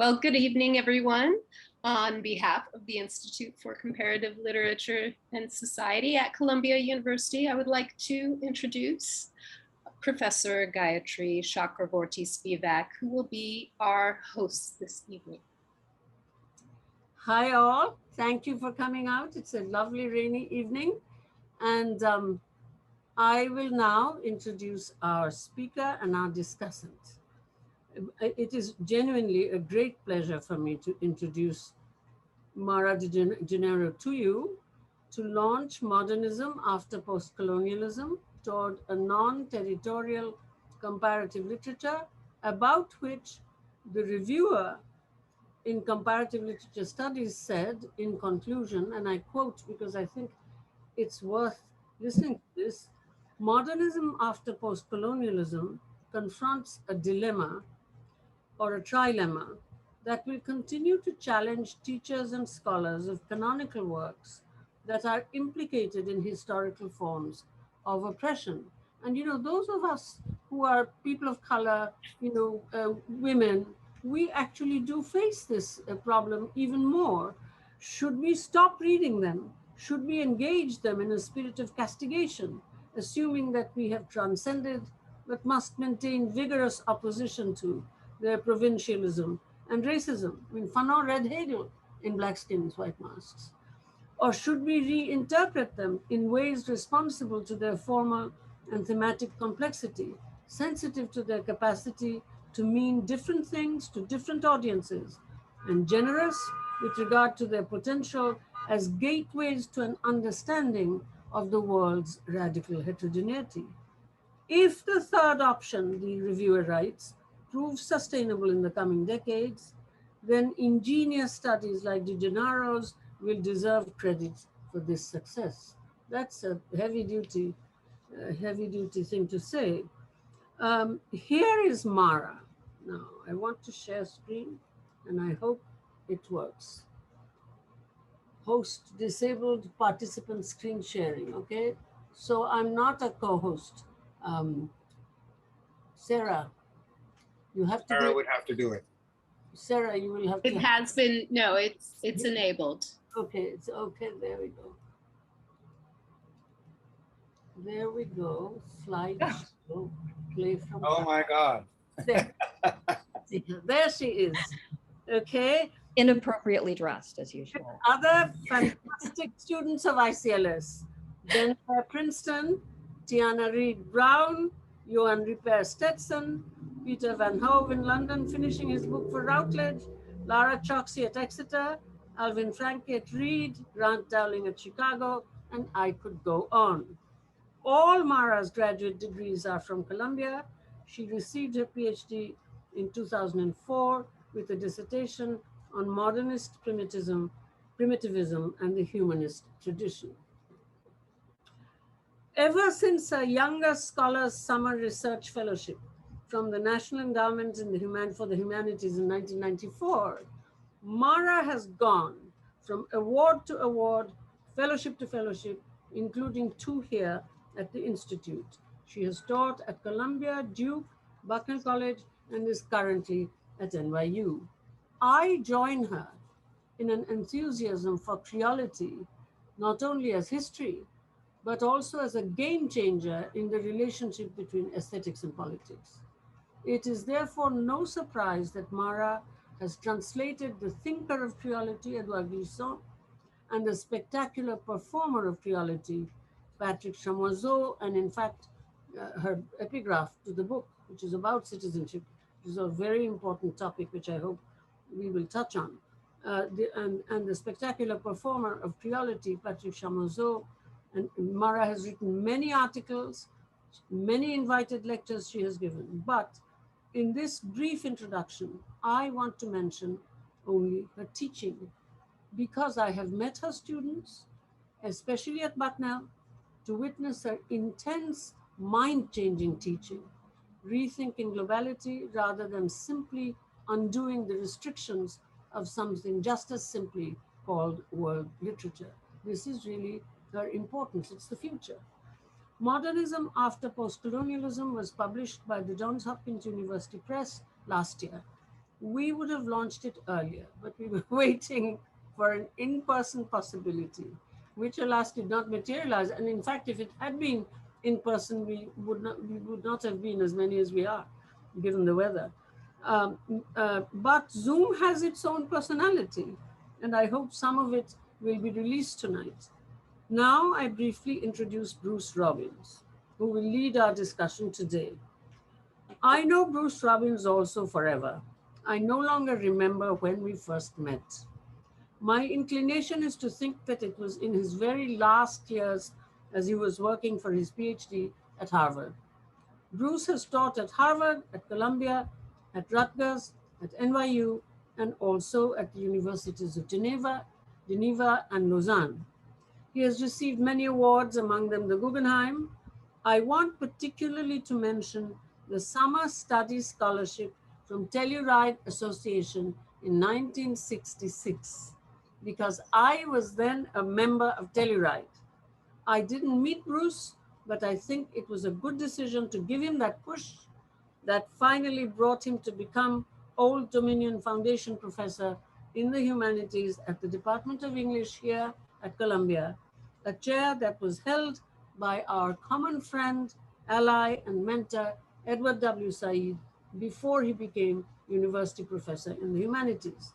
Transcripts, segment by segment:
Well, good evening, everyone. On behalf of the Institute for Comparative Literature and Society at Columbia University, I would like to introduce Professor Gayatri Chakravorty Spivak, who will be our host this evening. Hi all, thank you for coming out. It's a lovely rainy evening. And I will now introduce our speaker and our discussant. It is genuinely a great pleasure for me to introduce Mara Gennaro to you to launch Modernism after Postcolonialism toward a non-territorial comparative literature about which the reviewer in Comparative Literature Studies said in conclusion, and I quote because I think it's worth listening to this, modernism after postcolonialism confronts a dilemma or a trilemma that will continue to challenge teachers and scholars of canonical works that are implicated in historical forms of oppression. And, those of us who are people of color, women, we actually do face this problem even more. Should we stop reading them? Should we engage them in a spirit of castigation, assuming that we have transcended but must maintain vigorous opposition to their provincialism and racism? I mean, Fanon read Hegel in Black Skins, White Masks. Or should we reinterpret them in ways responsible to their formal and thematic complexity, sensitive to their capacity to mean different things to different audiences, and generous with regard to their potential as gateways to an understanding of the world's radical heterogeneity? If the third option, the reviewer writes, proves sustainable in the coming decades, then ingenious studies like Gennaro's will deserve credit for this success. That's a heavy-duty thing to say. Here is Mara. Now, I want to share screen, and I hope it works. Host disabled participant screen sharing, okay? So I'm not a co-host. Sarah, you have to Sarah would have to do it. Sarah, you will have to. It has been, no, it's enabled. Okay, it's okay, there we go. There we go, slideshow, play from. Oh my God. There. There she is, okay? Inappropriately dressed as usual. Other fantastic students of ICLS, Jennifer Princeton, Tiana Reed Brown, Johan Ripper Stetson, Peter Van Hove in London finishing his book for Routledge, Lara Choksi at Exeter, Alvin Franke at Reed, Grant Dowling at Chicago, and I could go on. All Mara's graduate degrees are from Columbia. She received her PhD in 2004 with a dissertation on modernist primitivism and the humanist tradition. Ever since her Younger Scholars Summer Research Fellowship from the National Endowment for the Humanities in 1994, Mara has gone from award to award, fellowship to fellowship, including 2 here at the Institute. She has taught at Columbia, Duke, Bucknell College, and is currently at NYU. I join her in an enthusiasm for creolity, not only as history, but also as a game changer in the relationship between aesthetics and politics. It is therefore no surprise that Mara has translated the thinker of creolity, Edouard Glissant, and the spectacular performer of creolity, Patrick Chamoiseau, and in fact, her epigraph to the book, which is about citizenship, which is a very important topic, which I hope we will touch on. And the spectacular performer of creolity, Patrick Chamoiseau, and Mara has written many articles, many invited lectures she has given. But in this brief introduction, I want to mention only her teaching, because I have met her students, especially at Bucknell, to witness her intense, mind-changing teaching, rethinking globality rather than simply undoing the restrictions of something just as simply called world literature. This is really her importance. It's the future. Modernism after Postcolonialism was published by the Johns Hopkins University Press last year. we would have launched it earlier, but we were waiting for an in-person possibility, which alas did not materialize. And in fact, if it had been in person, we would not have been as many as we are, given the weather. But Zoom has its own personality, and I hope some of it will be released tonight. Now, I briefly introduce Bruce Robbins, who will lead our discussion today. I know Bruce Robbins also forever. I no longer remember when we first met. My inclination is to think that it was in his very last years as he was working for his PhD at Harvard. Bruce has taught at Harvard, at Columbia, at Rutgers, at NYU, and also at the universities of Geneva, and Lausanne. He has received many awards, among them the Guggenheim. I want particularly to mention the Summer Study Scholarship from Telluride Association in 1966, because I was then a member of Telluride. I didn't meet Bruce, but I think it was a good decision to give him that push that finally brought him to become Old Dominion Foundation Professor in the Humanities at the Department of English here at Columbia, a chair that was held by our common friend, ally, and mentor, Edward W. Said, before he became University Professor in the Humanities.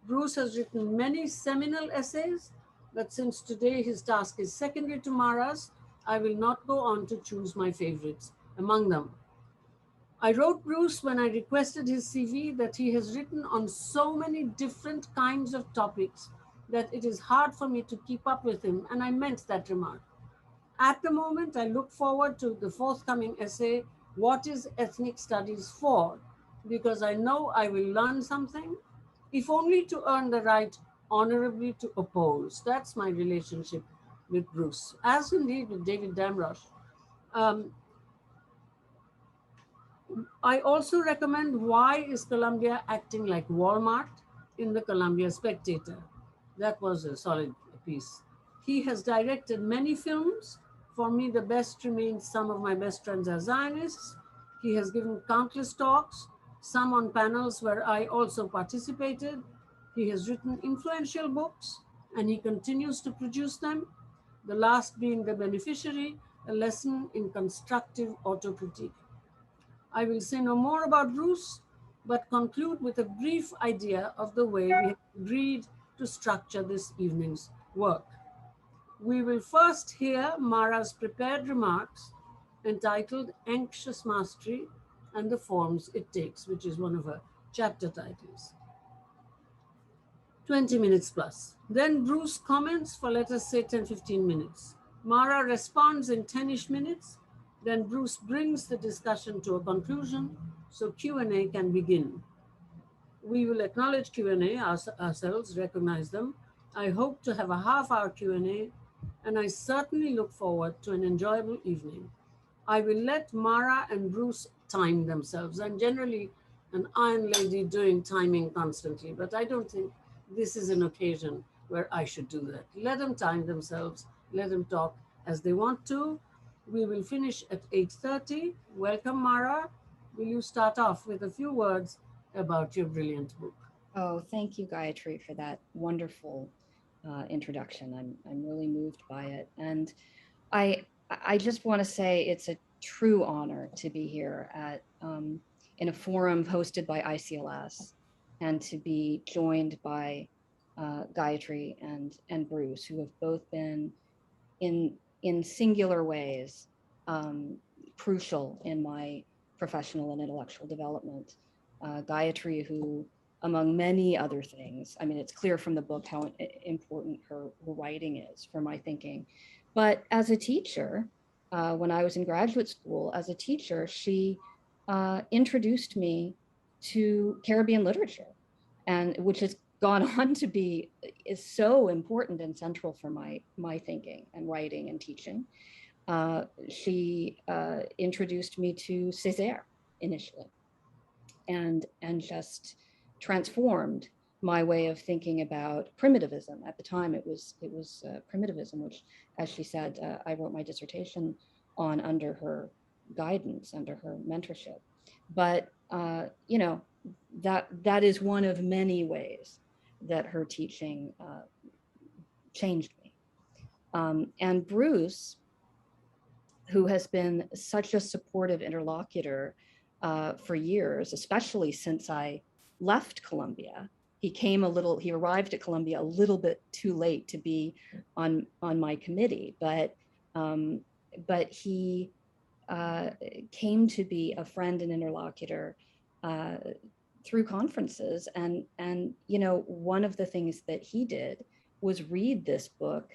Bruce has written many seminal essays, but since today his task is secondary to Mara's, I will not go on to choose my favorites among them. I wrote Bruce when I requested his CV that he has written on so many different kinds of topics that it is hard for me to keep up with him, and I meant that remark. At the moment, I look forward to the forthcoming essay, What is Ethnic Studies For? Because I know I will learn something, if only to earn the right honorably to oppose. That's my relationship with Bruce, as indeed with David Damrosch. Um, I also recommend Why is Columbia Acting Like Walmart in the Columbia Spectator. That was a solid piece. He has directed many films. For me, the best remains Some of My Best Friends Are Zionists. He has given countless talks, some on panels where I also participated. He has written influential books and he continues to produce them, the last being The Beneficiary, a lesson in constructive autocritique. I will say no more about Bruce, but conclude with a brief idea of the way we have agreed to structure this evening's work. We will first hear Mara's prepared remarks entitled Anxious Mastery and the Forms It Takes, which is one of her chapter titles. 20 minutes plus. Then Bruce comments for, let us say, 10-15 minutes. Mara responds in 10-ish minutes. Then Bruce brings the discussion to a conclusion so Q&A can begin. We will acknowledge Q&A ourselves, recognize them. I hope to have a half-hour Q&A, and I certainly look forward to an enjoyable evening. I will let Mara and Bruce time themselves. I'm generally an iron lady doing timing constantly, but I don't think this is an occasion where I should do that. Let them time themselves, let them talk as they want to. We will finish at 8:30. Welcome, Mara. Will you start off with a few words about your brilliant book? Oh, thank you, Gayatri, for that wonderful introduction. I'm really moved by it, and I I just want to say it's a true honor to be here at in a forum hosted by ICLS, and to be joined by Gayatri and Bruce, who have both been in singular ways crucial in my professional and intellectual development. Gayatri, who, among many other things, I mean, it's clear from the book how important her writing is for my thinking. But as a teacher, when I was in graduate school, as a teacher, she introduced me to Caribbean literature, and which has gone on to be is so important and central for my thinking and writing and teaching. She introduced me to Césaire initially, and just transformed my way of thinking about primitivism. At the time, it was primitivism, which, as she said, I wrote my dissertation on under her guidance, under her mentorship. But you know, that is one of many ways that her teaching changed me. And Bruce, who has been such a supportive interlocutor for years, especially since I left Columbia. He arrived at Columbia a little bit too late to be on my committee, but he came to be a friend and interlocutor through conferences. And you know, one of the things that he did was read this book.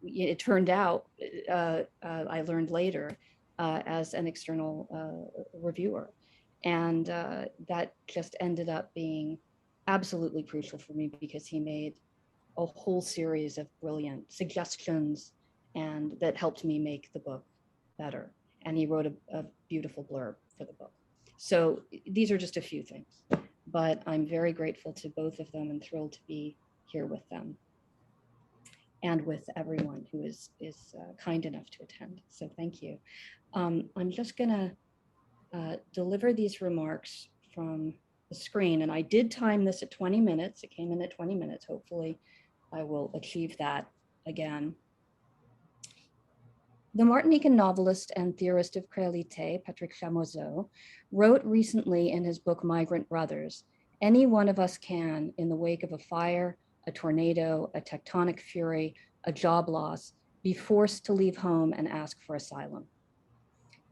It turned out, I learned later, as an external reviewer. And that just ended up being absolutely crucial for me, because he made a whole series of brilliant suggestions and that helped me make the book better. And he wrote a beautiful blurb for the book. So these are just a few things, but I'm very grateful to both of them and thrilled to be here with them and with everyone who is kind enough to attend. So thank you. I'm just gonna deliver these remarks from the screen, and I did time this at 20 minutes. It came in at 20 minutes. Hopefully I will achieve that again. The Martinican novelist and theorist of créolité, Patrick Chamoiseau, wrote recently in his book, Migrant Brothers, any one of us can, in the wake of a fire, a tornado, a tectonic fury, a job loss, be forced to leave home and ask for asylum.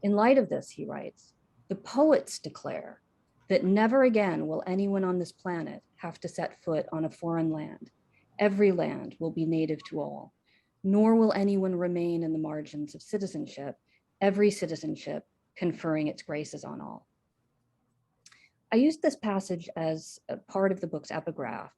In light of this, he writes, the poets declare that never again will anyone on this planet have to set foot on a foreign land. Every land will be native to all, nor will anyone remain in the margins of citizenship, every citizenship conferring its graces on all. I used this passage as a part of the book's epigraph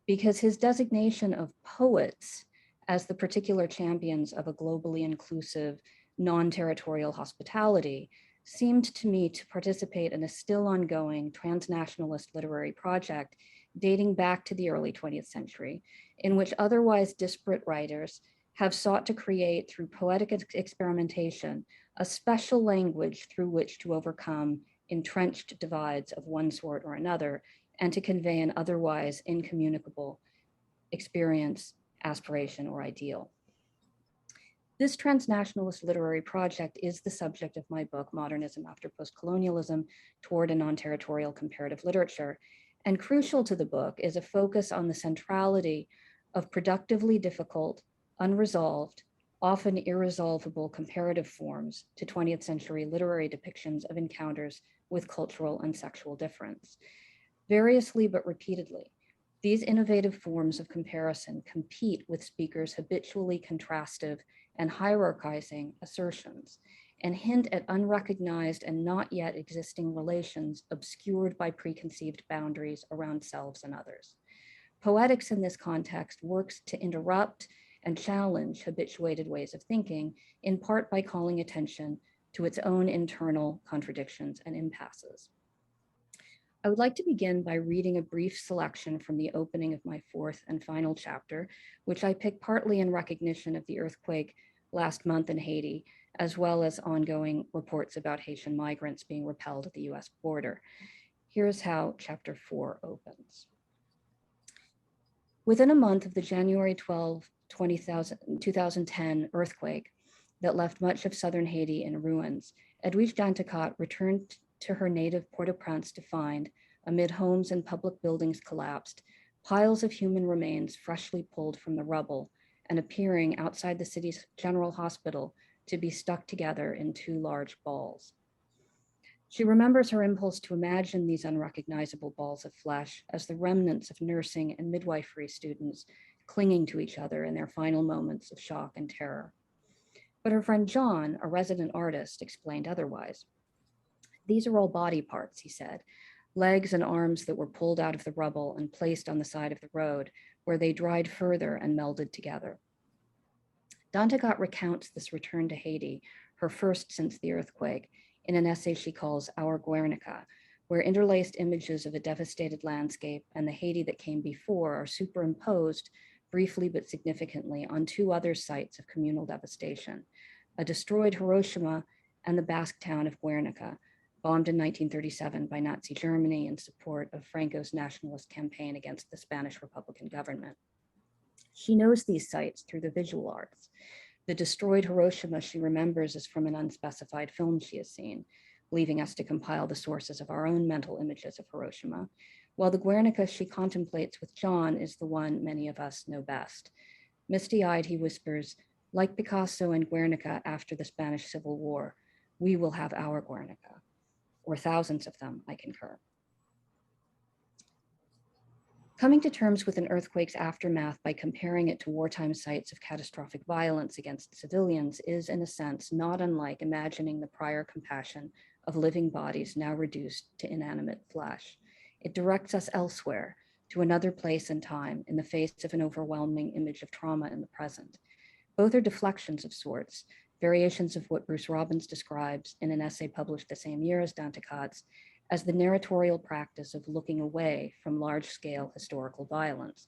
because his designation of poets as the particular champions of a globally inclusive, non-territorial hospitality seemed to me to participate in a still ongoing transnationalist literary project dating back to the early 20th century, in which otherwise disparate writers have sought to create, through poetic experimentation, a special language through which to overcome entrenched divides of one sort or another, and to convey an otherwise incommunicable experience, aspiration, or ideal. This transnationalist literary project is the subject of my book, Modernism After Postcolonialism, Toward a Non-Territorial Comparative Literature. And crucial to the book is a focus on the centrality of productively difficult, unresolved, often irresolvable comparative forms to 20th century literary depictions of encounters with cultural and sexual difference. Variously but repeatedly, these innovative forms of comparison compete with speakers' habitually contrastive and hierarchizing assertions, and hint at unrecognized and not yet existing relations obscured by preconceived boundaries around selves and others. Poetics in this context works to interrupt and challenge habituated ways of thinking, in part by calling attention to its own internal contradictions and impasses. I would like to begin by reading a brief selection from the opening of my fourth and final chapter, which I picked partly in recognition of the earthquake last month in Haiti, as well as ongoing reports about Haitian migrants being repelled at the US border. Here's how chapter 4 opens. Within a month of the January 12, 2010 earthquake that left much of southern Haiti in ruins, Edwige Danticot returned to her native Port-au-Prince to find, amid homes and public buildings collapsed, piles of human remains freshly pulled from the rubble and appearing outside the city's general hospital to be stuck together in 2 large balls. She remembers her impulse to imagine these unrecognizable balls of flesh as the remnants of nursing and midwifery students clinging to each other in their final moments of shock and terror. But her friend John, a resident artist, explained otherwise. These are all body parts, he said, legs and arms that were pulled out of the rubble and placed on the side of the road, where they dried further and melded together. Danticot recounts this return to Haiti, her first since the earthquake, in an essay she calls Our Guernica, where interlaced images of a devastated landscape and the Haiti that came before are superimposed, briefly but significantly, on 2 other sites of communal devastation, a destroyed Hiroshima and the Basque town of Guernica, bombed in 1937 by Nazi Germany in support of Franco's nationalist campaign against the Spanish Republican government. She knows these sites through the visual arts. The destroyed Hiroshima she remembers is from an unspecified film she has seen, leaving us to compile the sources of our own mental images of Hiroshima, while the Guernica she contemplates with John is the one many of us know best. Misty-eyed, he whispers, like Picasso and Guernica after the Spanish Civil War, we will have our Guernica, or thousands of them, I concur. Coming to terms with an earthquake's aftermath by comparing it to wartime sites of catastrophic violence against civilians is, in a sense, not unlike imagining the prior compassion of living bodies now reduced to inanimate flesh. It directs us elsewhere, to another place and time, in the face of an overwhelming image of trauma in the present. Both are deflections of sorts, variations of what Bruce Robbins describes in an essay published the same year as Danticat's as the narratorial practice of looking away from large-scale historical violence,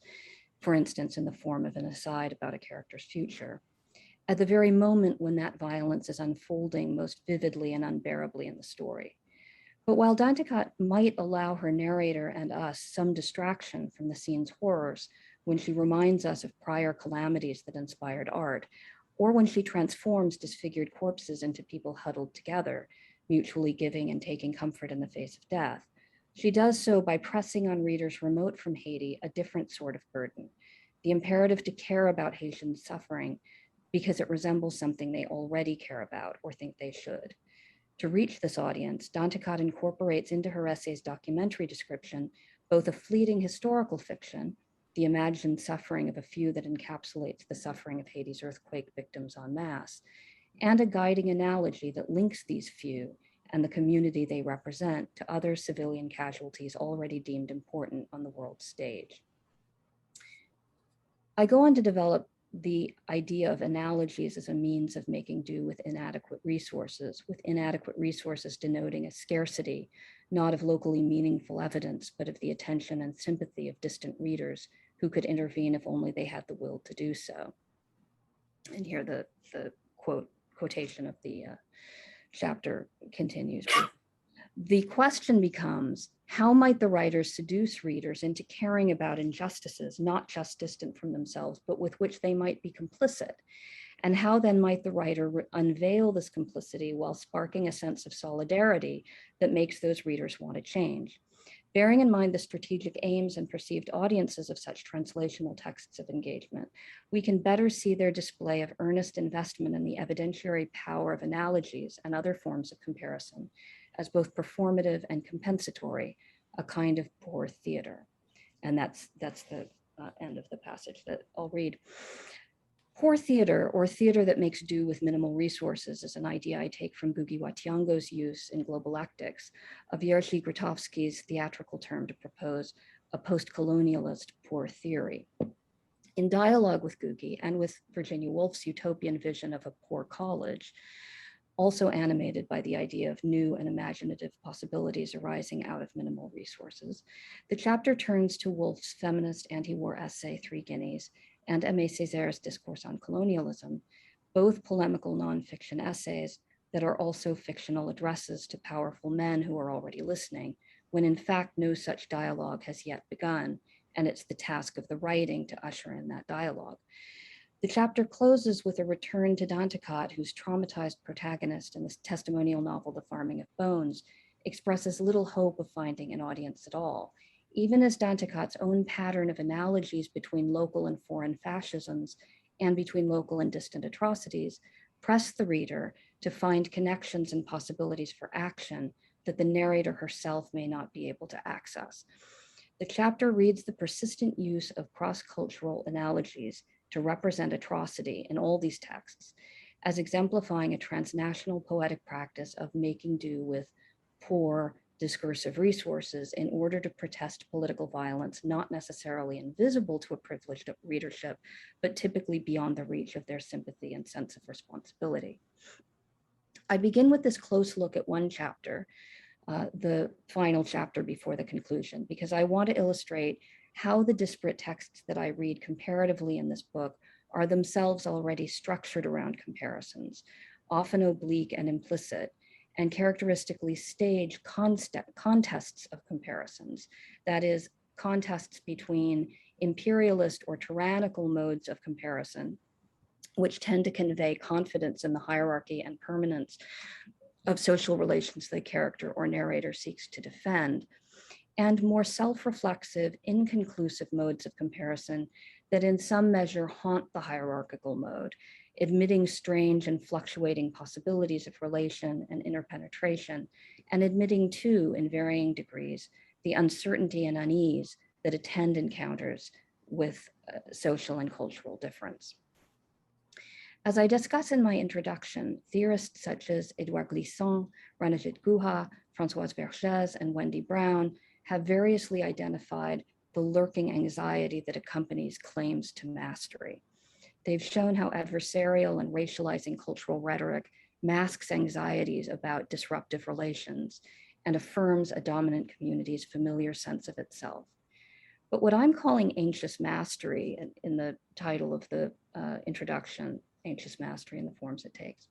for instance, in the form of an aside about a character's future, at the very moment when that violence is unfolding most vividly and unbearably in the story. But while Danticat might allow her narrator and us some distraction from the scene's horrors when she reminds us of prior calamities that inspired art, or when she transforms disfigured corpses into people huddled together, mutually giving and taking comfort in the face of death, she does so by pressing on readers remote from Haiti a different sort of burden, the imperative to care about Haitian suffering because it resembles something they already care about or think they should. To reach this audience, Danticat incorporates into her essay's documentary description both a fleeting historical fiction, the imagined suffering of a few that encapsulates the suffering of Haiti's earthquake victims en masse, and a guiding analogy that links these few and the community they represent to other civilian casualties already deemed important on the world stage. I go on to develop the idea of analogies as a means of making do with inadequate resources denoting a scarcity, not of locally meaningful evidence, but of the attention and sympathy of distant readers who could intervene if only they had the will to do so. And here the quotation of the chapter continues. The question becomes, how might the writers seduce readers into caring about injustices, not just distant from themselves, but with which they might be complicit? And how then might the writer unveil this complicity while sparking a sense of solidarity that makes those readers want to change? Bearing in mind the strategic aims and perceived audiences of such translational texts of engagement, we can better see their display of earnest investment in the evidentiary power of analogies and other forms of comparison as both performative and compensatory, a kind of poor theater. And that's the end of the passage that I'll read. Poor theater, or theater that makes do with minimal resources, is an idea I take from Gugi Wationgo's use in Globalectics of Jerzy Grotowski's theatrical term to propose a postcolonialist poor theory. In dialogue with Gugi and with Virginia Woolf's utopian vision of a poor college, also animated by the idea of new and imaginative possibilities arising out of minimal resources, the chapter turns to Woolf's feminist anti-war essay, 3 Guineas, and Aimé Césaire's Discourse on Colonialism, both polemical nonfiction essays that are also fictional addresses to powerful men who are already listening, when in fact no such dialogue has yet begun, and it's the task of the writing to usher in that dialogue. The chapter closes with a return to Danticat, whose traumatized protagonist in this testimonial novel, The Farming of Bones, expresses little hope of finding an audience at all, even as Danticat's own pattern of analogies between local and foreign fascisms and between local and distant atrocities press the reader to find connections and possibilities for action that the narrator herself may not be able to access. The chapter reads the persistent use of cross-cultural analogies to represent atrocity in all these texts as exemplifying a transnational poetic practice of making do with poor discursive resources in order to protest political violence, not necessarily invisible to a privileged readership, but typically beyond the reach of their sympathy and sense of responsibility. I begin with this close look at one chapter, the final chapter before the conclusion, because I want to illustrate how the disparate texts that I read comparatively in this book are themselves already structured around comparisons, often oblique and implicit, and characteristically stage contests of comparisons, that is, contests between imperialist or tyrannical modes of comparison, which tend to convey confidence in the hierarchy and permanence of social relations the character or narrator seeks to defend, and more self-reflexive, inconclusive modes of comparison that in some measure haunt the hierarchical mode, admitting strange and fluctuating possibilities of relation and interpenetration, and admitting too, in varying degrees, the uncertainty and unease that attend encounters with social and cultural difference. As I discuss in my introduction, theorists such as Edouard Glissant, Ranajit Guha, Françoise Vergès, and Wendy Brown have variously identified the lurking anxiety that accompanies claims to mastery. They've shown how adversarial and racializing cultural rhetoric masks anxieties about disruptive relations and affirms a dominant community's familiar sense of itself. But what I'm calling anxious mastery in the title of the introduction, anxious mastery and the forms it takes,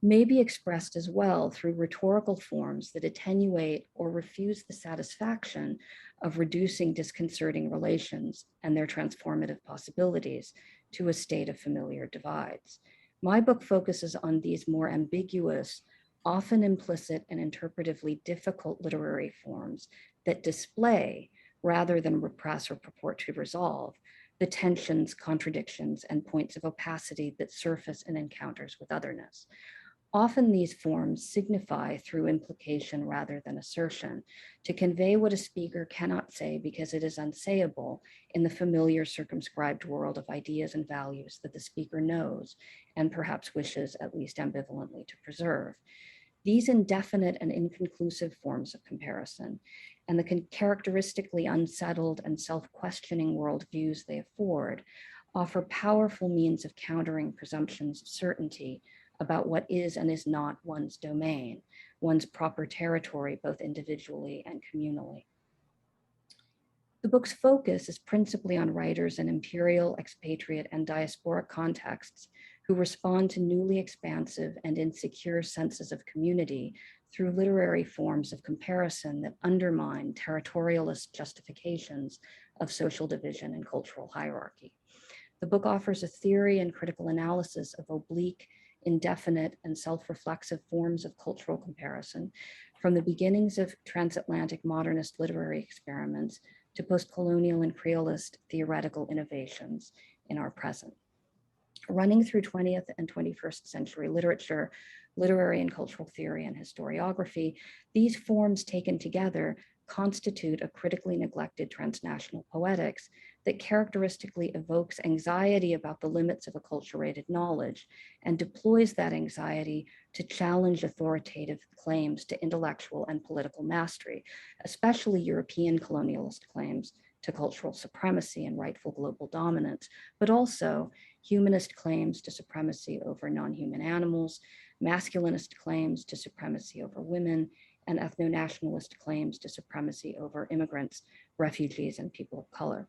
may be expressed as well through rhetorical forms that attenuate or refuse the satisfaction of reducing disconcerting relations and their transformative possibilities to a state of familiar divides. My book focuses on these more ambiguous, often implicit and interpretively difficult literary forms that display, rather than repress or purport to resolve, the tensions, contradictions, and points of opacity that surface in encounters with otherness. Often these forms signify through implication rather than assertion to convey what a speaker cannot say because it is unsayable in the familiar circumscribed world of ideas and values that the speaker knows and perhaps wishes, at least ambivalently, to preserve. These indefinite and inconclusive forms of comparison and the characteristically unsettled and self-questioning worldviews they afford offer powerful means of countering presumptions of certainty about what is and is not one's domain, one's proper territory, both individually and communally. The book's focus is principally on writers in imperial, expatriate, and diasporic contexts who respond to newly expansive and insecure senses of community through literary forms of comparison that undermine territorialist justifications of social division and cultural hierarchy. The book offers a theory and critical analysis of oblique, indefinite, and self-reflexive forms of cultural comparison, from the beginnings of transatlantic modernist literary experiments to postcolonial and creolist theoretical innovations in our present. Running through 20th and 21st century literature, literary and cultural theory, and historiography, these forms taken together constitute a critically neglected transnational poetics that characteristically evokes anxiety about the limits of acculturated knowledge and deploys that anxiety to challenge authoritative claims to intellectual and political mastery, especially European colonialist claims to cultural supremacy and rightful global dominance, but also humanist claims to supremacy over non-human animals, masculinist claims to supremacy over women, and ethno-nationalist claims to supremacy over immigrants, refugees, and people of color.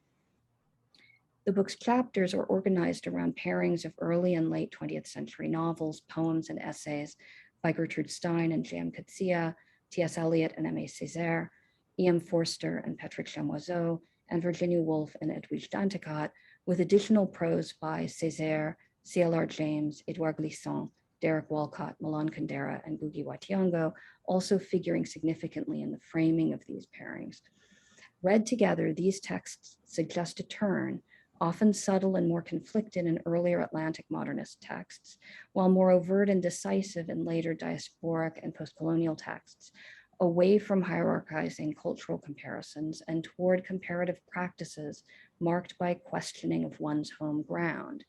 The book's chapters are organized around pairings of early and late 20th century novels, poems, and essays by Gertrude Stein and J.M. Coetzee, T.S. Eliot and M.A. Césaire, E.M. Forster and Patrick Chamoiseau, and Virginia Woolf and Edwidge Danticat, with additional prose by Césaire, C.L.R. James, Edouard Glissant, Derek Walcott, Milan Kundera, and Ngugi wa Thiong'o, also figuring significantly in the framing of these pairings. Read together, these texts suggest a turn, often subtle and more conflicted in earlier Atlantic modernist texts, while more overt and decisive in later diasporic and postcolonial texts, away from hierarchizing cultural comparisons and toward comparative practices marked by questioning of one's home ground,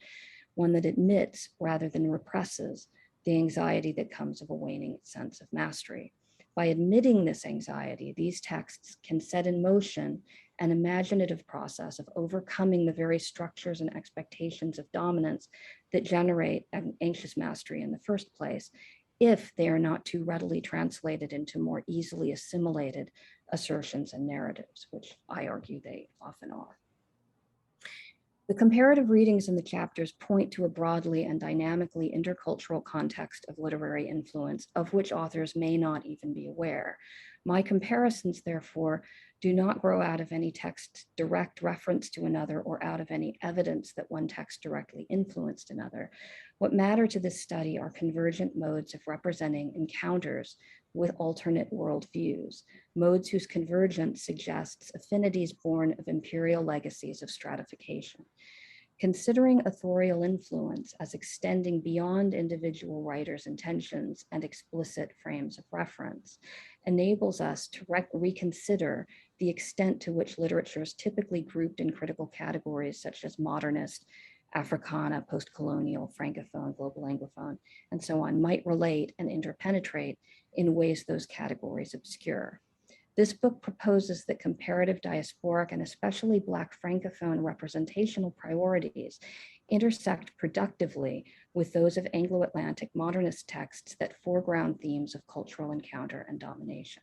one that admits rather than represses the anxiety that comes of a waning sense of mastery. By admitting this anxiety, these texts can set in motion an imaginative process of overcoming the very structures and expectations of dominance that generate an anxious mastery in the first place, if they are not too readily translated into more easily assimilated assertions and narratives, which I argue they often are. The comparative readings in the chapters point to a broadly and dynamically intercultural context of literary influence, of which authors may not even be aware. My comparisons, therefore, do not grow out of any text's direct reference to another or out of any evidence that one text directly influenced another. What matter to this study are convergent modes of representing encounters with alternate worldviews, modes whose convergence suggests affinities born of imperial legacies of stratification. Considering authorial influence as extending beyond individual writers' intentions and explicit frames of reference enables us to reconsider the extent to which literature is typically grouped in critical categories such as modernist, Africana, postcolonial, Francophone, global Anglophone, and so on, might relate and interpenetrate in ways those categories obscure. This book proposes that comparative diasporic and especially Black Francophone representational priorities intersect productively with those of Anglo-Atlantic modernist texts that foreground themes of cultural encounter and domination.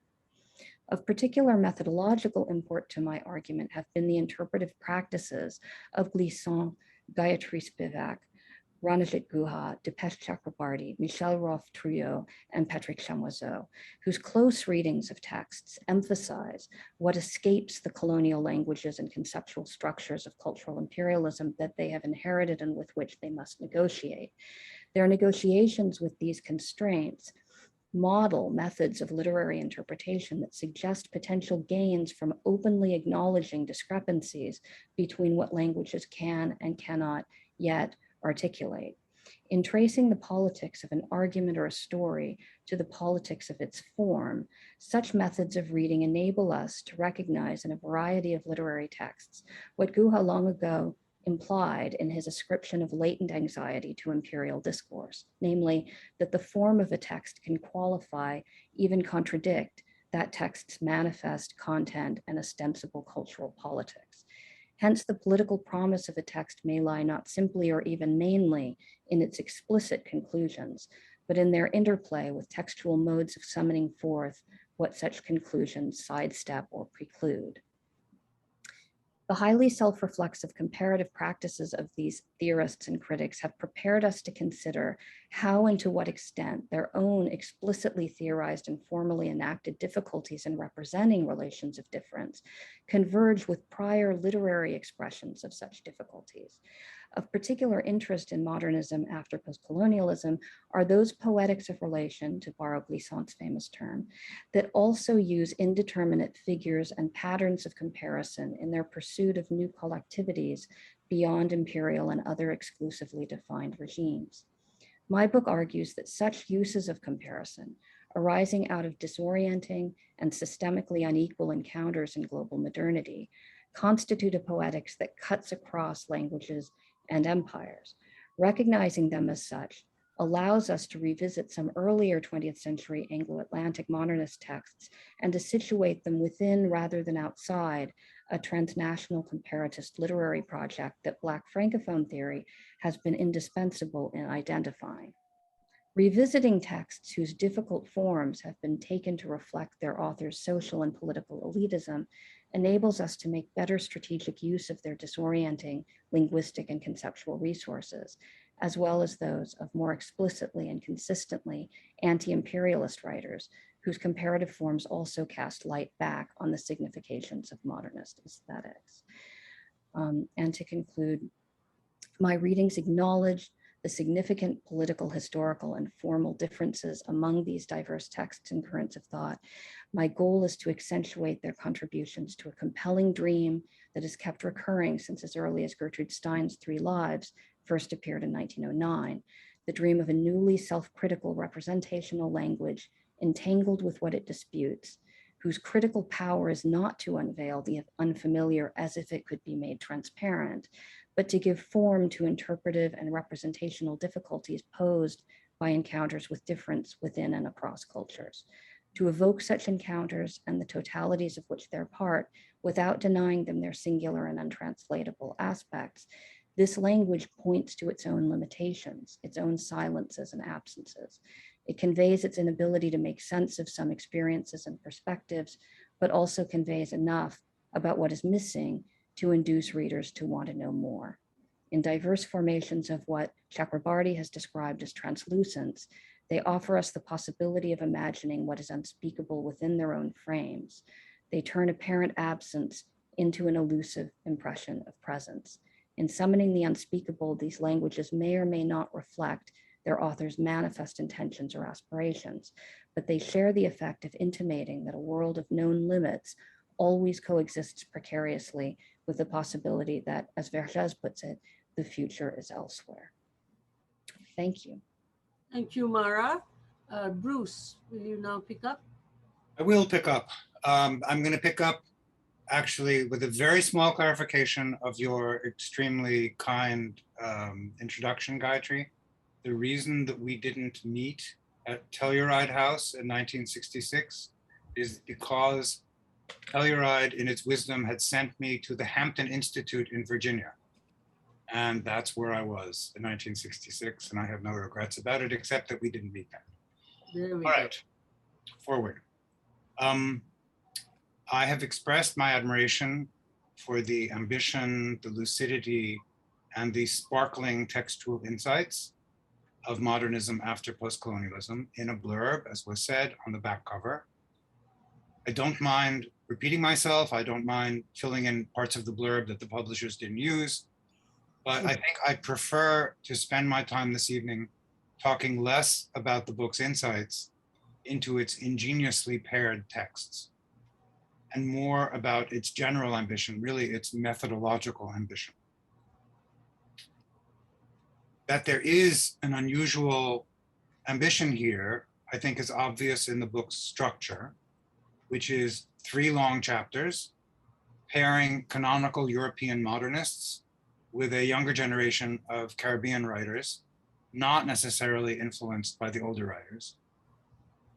Of particular methodological import to my argument have been the interpretive practices of Glissant, Gayatri Spivak, Ranajit Guha, Dipesh Chakravorty, Michel Rolfe-Trouillot, and Patrick Chamoiseau, whose close readings of texts emphasize what escapes the colonial languages and conceptual structures of cultural imperialism that they have inherited and with which they must negotiate. Their negotiations with these constraints model methods of literary interpretation that suggest potential gains from openly acknowledging discrepancies between what languages can and cannot yet articulate. In tracing the politics of an argument or a story to the politics of its form, such methods of reading enable us to recognize in a variety of literary texts what Guha long ago implied in his ascription of latent anxiety to imperial discourse, namely that the form of a text can qualify, even contradict, that text's manifest content and ostensible cultural politics. Hence, the political promise of a text may lie not simply or even mainly in its explicit conclusions, but in their interplay with textual modes of summoning forth what such conclusions sidestep or preclude. The highly self-reflexive comparative practices of these theorists and critics have prepared us to consider how and to what extent their own explicitly theorized and formally enacted difficulties in representing relations of difference converge with prior literary expressions of such difficulties. Of particular interest in modernism after postcolonialism are those poetics of relation, to borrow Glissant's famous term, that also use indeterminate figures and patterns of comparison in their pursuit of new collectivities beyond imperial and other exclusively defined regimes. My book argues that such uses of comparison, arising out of disorienting and systemically unequal encounters in global modernity, constitute a poetics that cuts across languages and empires. Recognizing them as such allows us to revisit some earlier 20th century Anglo-Atlantic modernist texts and to situate them within rather than outside a transnational comparatist literary project that Black Francophone theory has been indispensable in identifying. Revisiting texts whose difficult forms have been taken to reflect their authors' social and political elitism enables us to make better strategic use of their disorienting linguistic and conceptual resources, as well as those of more explicitly and consistently anti-imperialist writers whose comparative forms also cast light back on the significations of modernist aesthetics. And to conclude, my readings acknowledge the significant political, historical, and formal differences among these diverse texts and currents of thought. My goal is to accentuate their contributions to a compelling dream that has kept recurring since as early as Gertrude Stein's 3 Lives first appeared in 1909, the dream of a newly self-critical representational language entangled with what it disputes, whose critical power is not to unveil the unfamiliar as if it could be made transparent, but to give form to interpretive and representational difficulties posed by encounters with difference within and across cultures. To evoke such encounters and the totalities of which they're part, without denying them their singular and untranslatable aspects, this language points to its own limitations, its own silences and absences. It conveys its inability to make sense of some experiences and perspectives, but also conveys enough about what is missing to induce readers to want to know more. In diverse formations of what Chakravorty has described as translucence, they offer us the possibility of imagining what is unspeakable within their own frames. They turn apparent absence into an elusive impression of presence. In summoning the unspeakable, these languages may or may not reflect their authors' manifest intentions or aspirations, but they share the effect of intimating that a world of known limits always coexists precariously with the possibility that, as Vergès puts it, the future is elsewhere. Thank you. Thank you, Mara. Bruce, will you now pick up? I will pick up. I'm going to pick up actually with a very small clarification of your extremely kind introduction, Gayatri. The reason that we didn't meet at Telluride House in 1966 is because Telluride, in its wisdom, had sent me to the Hampton Institute in Virginia. And that's where I was in 1966, and I have no regrets about it, except that we didn't meet then. All right, forward. I have expressed my admiration for the ambition, the lucidity, and the sparkling textual insights of modernism after postcolonialism in a blurb, as was said on the back cover. I don't mind repeating myself. I don't mind filling in parts of the blurb that the publishers didn't use, but I think I prefer to spend my time this evening talking less about the book's insights into its ingeniously paired texts, and more about its general ambition, really its methodological ambition. That there is an unusual ambition here, I think is obvious in the book's structure, which is 3 long chapters pairing canonical European modernists with a younger generation of Caribbean writers, not necessarily influenced by the older writers.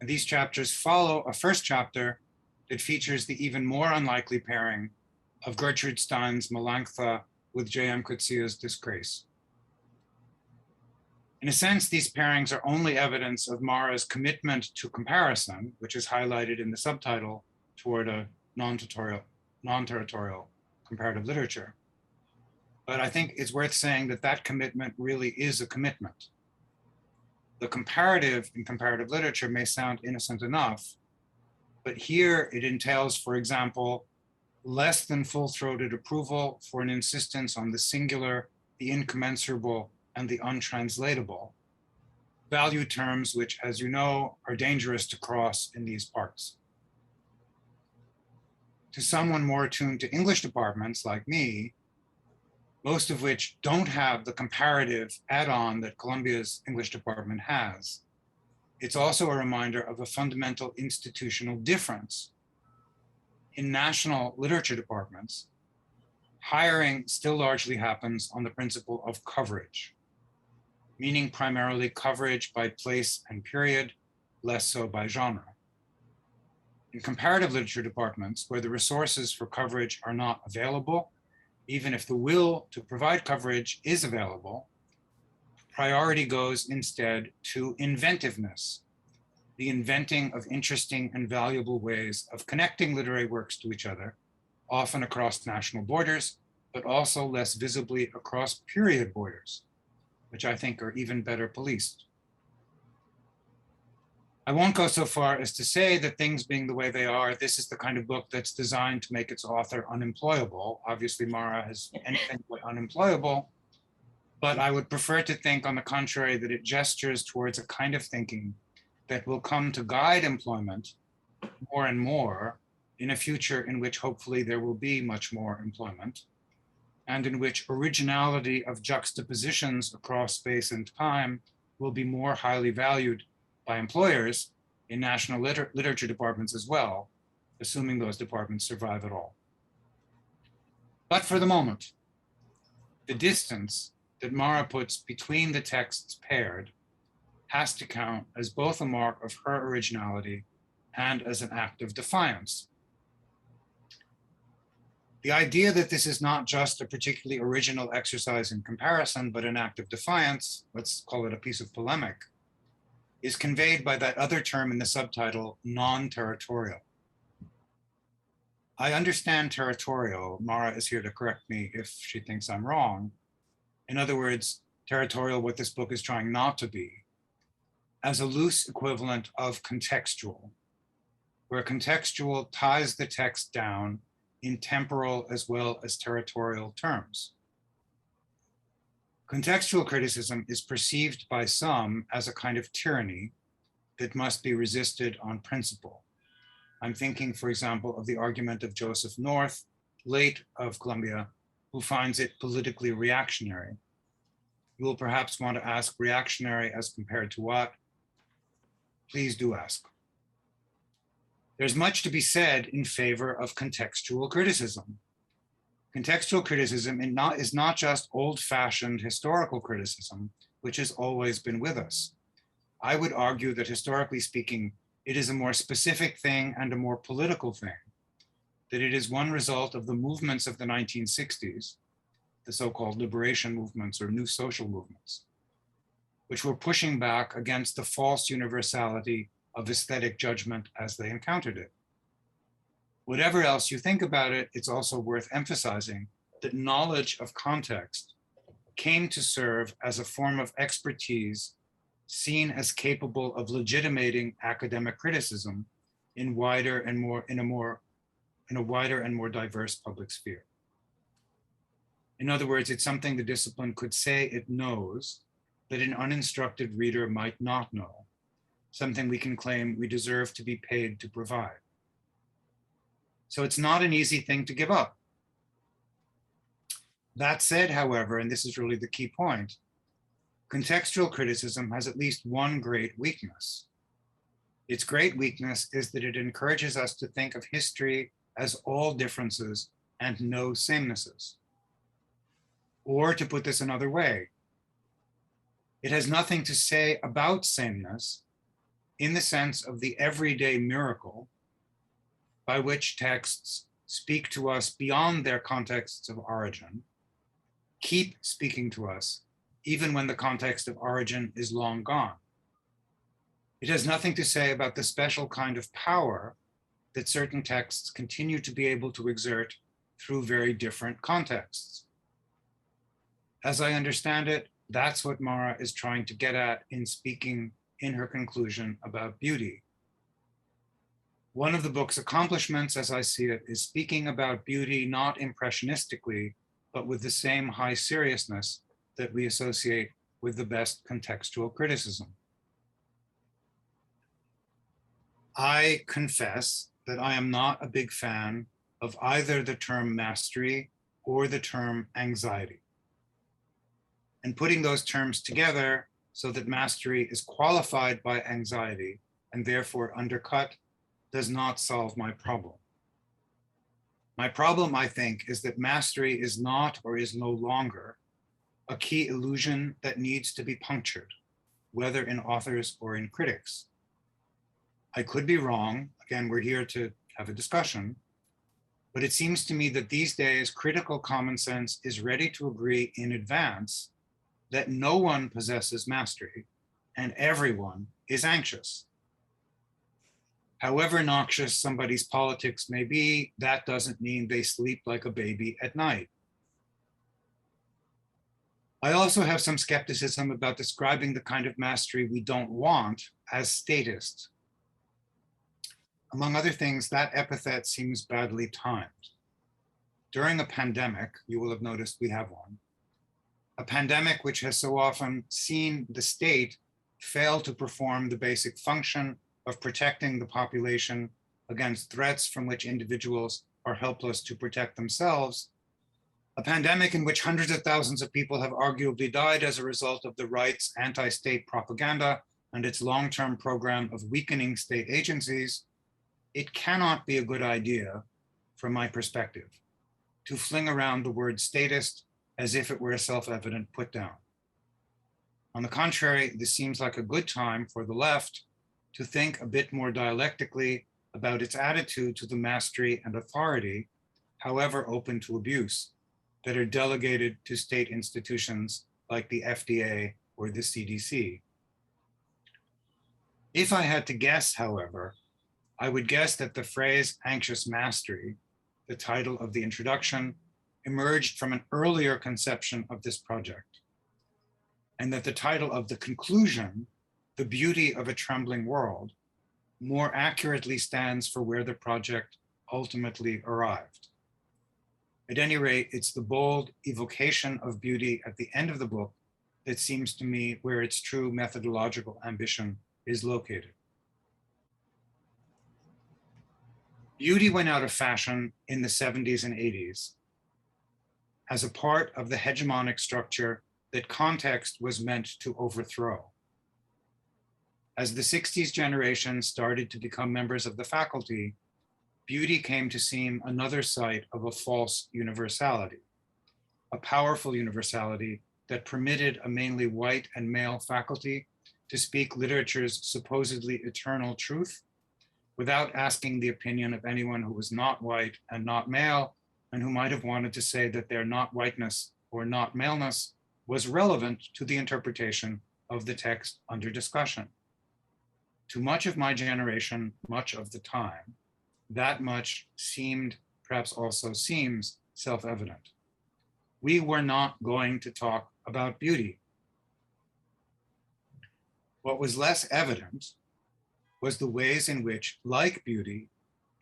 And these chapters follow a first chapter that features the even more unlikely pairing of Gertrude Stein's Melanchthon with J.M. Coetzee's Disgrace. In a sense, these pairings are only evidence of Mara's commitment to comparison, which is highlighted in the subtitle toward a non-territorial comparative literature. But I think it's worth saying that that commitment really is a commitment. The comparative in comparative literature may sound innocent enough, but here it entails, for example, less than full-throated approval for an insistence on the singular, the incommensurable, and the untranslatable, value terms which, as you know, are dangerous to cross in these parts. To someone more attuned to English departments like me, most of which don't have the comparative add-on that Columbia's English department has, it's also a reminder of a fundamental institutional difference. In national literature departments, hiring still largely happens on the principle of coverage, meaning primarily coverage by place and period, less so by genre. In comparative literature departments, where the resources for coverage are not available, even if the will to provide coverage is available, priority goes instead to inventiveness, the inventing of interesting and valuable ways of connecting literary works to each other, often across national borders, but also less visibly across period borders, which I think are even better policed. I won't go so far as to say that things being the way they are, this is the kind of book that's designed to make its author unemployable. Obviously, Mara has anything but unemployable, but I would prefer to think, on the contrary, that it gestures towards a kind of thinking that will come to guide employment more and more in a future in which hopefully there will be much more employment, and in which originality of juxtapositions across space and time will be more highly valued by employers in national literature departments as well, assuming those departments survive at all. But for the moment, the distance that Mara puts between the texts paired has to count as both a mark of her originality and as an act of defiance. The idea that this is not just a particularly original exercise in comparison, but an act of defiance, let's call it a piece of polemic, is conveyed by that other term in the subtitle, non-territorial. I understand territorial. Mara is here to correct me if she thinks I'm wrong, in other words, territorial, what this book is trying not to be, as a loose equivalent of contextual, where contextual ties the text down in temporal as well as territorial terms. Contextual criticism is perceived by some as a kind of tyranny that must be resisted on principle. I'm thinking, for example, of the argument of Joseph North, late of Columbia, who finds it politically reactionary. You will perhaps want to ask reactionary as compared to what? Please do ask. There's much to be said in favor of contextual criticism. Contextual criticism is not just old-fashioned historical criticism, which has always been with us. I would argue that historically speaking, it is a more specific thing and a more political thing, that it is one result of the movements of the 1960s, the so-called liberation movements or new social movements, which were pushing back against the false universality of aesthetic judgment as they encountered it. Whatever else you think about it, it's also worth emphasizing that knowledge of context came to serve as a form of expertise seen as capable of legitimating academic criticism in a wider and more diverse public sphere. In other words, it's something the discipline could say it knows that an uninstructed reader might not know, something we can claim we deserve to be paid to provide. So it's not an easy thing to give up. That said, however, and this is really the key point, contextual criticism has at least one great weakness. Its great weakness is that it encourages us to think of history as all differences and no samenesses. Or to put this another way, it has nothing to say about sameness in the sense of the everyday miracle by which texts speak to us beyond their contexts of origin, keep speaking to us even when the context of origin is long gone. It has nothing to say about the special kind of power that certain texts continue to be able to exert through very different contexts. As I understand it, that's what Mara is trying to get at in speaking in her conclusion about beauty. One of the book's accomplishments, as I see it, is speaking about beauty not impressionistically, but with the same high seriousness that we associate with the best contextual criticism. I confess that I am not a big fan of either the term mastery or the term anxiety. And putting those terms together so that mastery is qualified by anxiety and therefore undercut does not solve my problem. My problem, I think, is that mastery is not or is no longer a key illusion that needs to be punctured, whether in authors or in critics. I could be wrong. Again, we're here to have a discussion, but it seems to me that these days critical common sense is ready to agree in advance that no one possesses mastery and everyone is anxious. However noxious somebody's politics may be, that doesn't mean they sleep like a baby at night. I also have some skepticism about describing the kind of mastery we don't want as statist. Among other things, that epithet seems badly timed. During a pandemic, you will have noticed we have one, a pandemic which has so often seen the state fail to perform the basic function of protecting the population against threats from which individuals are helpless to protect themselves, a pandemic in which hundreds of thousands of people have arguably died as a result of the right's anti-state propaganda and its long-term program of weakening state agencies, it cannot be a good idea, from my perspective, to fling around the word statist as if it were a self-evident put down. On the contrary, this seems like a good time for the left to think a bit more dialectically about its attitude to the mastery and authority, however open to abuse, that are delegated to state institutions like the FDA or the CDC. If I had to guess, however, I would guess that the phrase anxious mastery, the title of the introduction, emerged from an earlier conception of this project. and that the title of the conclusion, The Beauty of a Trembling World, more accurately stands for where the project ultimately arrived. At any rate, it's the bold evocation of beauty at the end of the book that seems to me where its true methodological ambition is located. Beauty went out of fashion in the 70s and 80s as a part of the hegemonic structure that context was meant to overthrow. As the 60s generation started to become members of the faculty, beauty came to seem another site of a false universality, a powerful universality that permitted a mainly white and male faculty to speak literature's supposedly eternal truth without asking the opinion of anyone who was not white and not male, and who might have wanted to say that their not whiteness or not maleness was relevant to the interpretation of the text under discussion. To much of my generation, much of the time, that much seemed, perhaps also seems, self-evident. We were not going to talk about beauty. What was less evident was the ways in which, like beauty,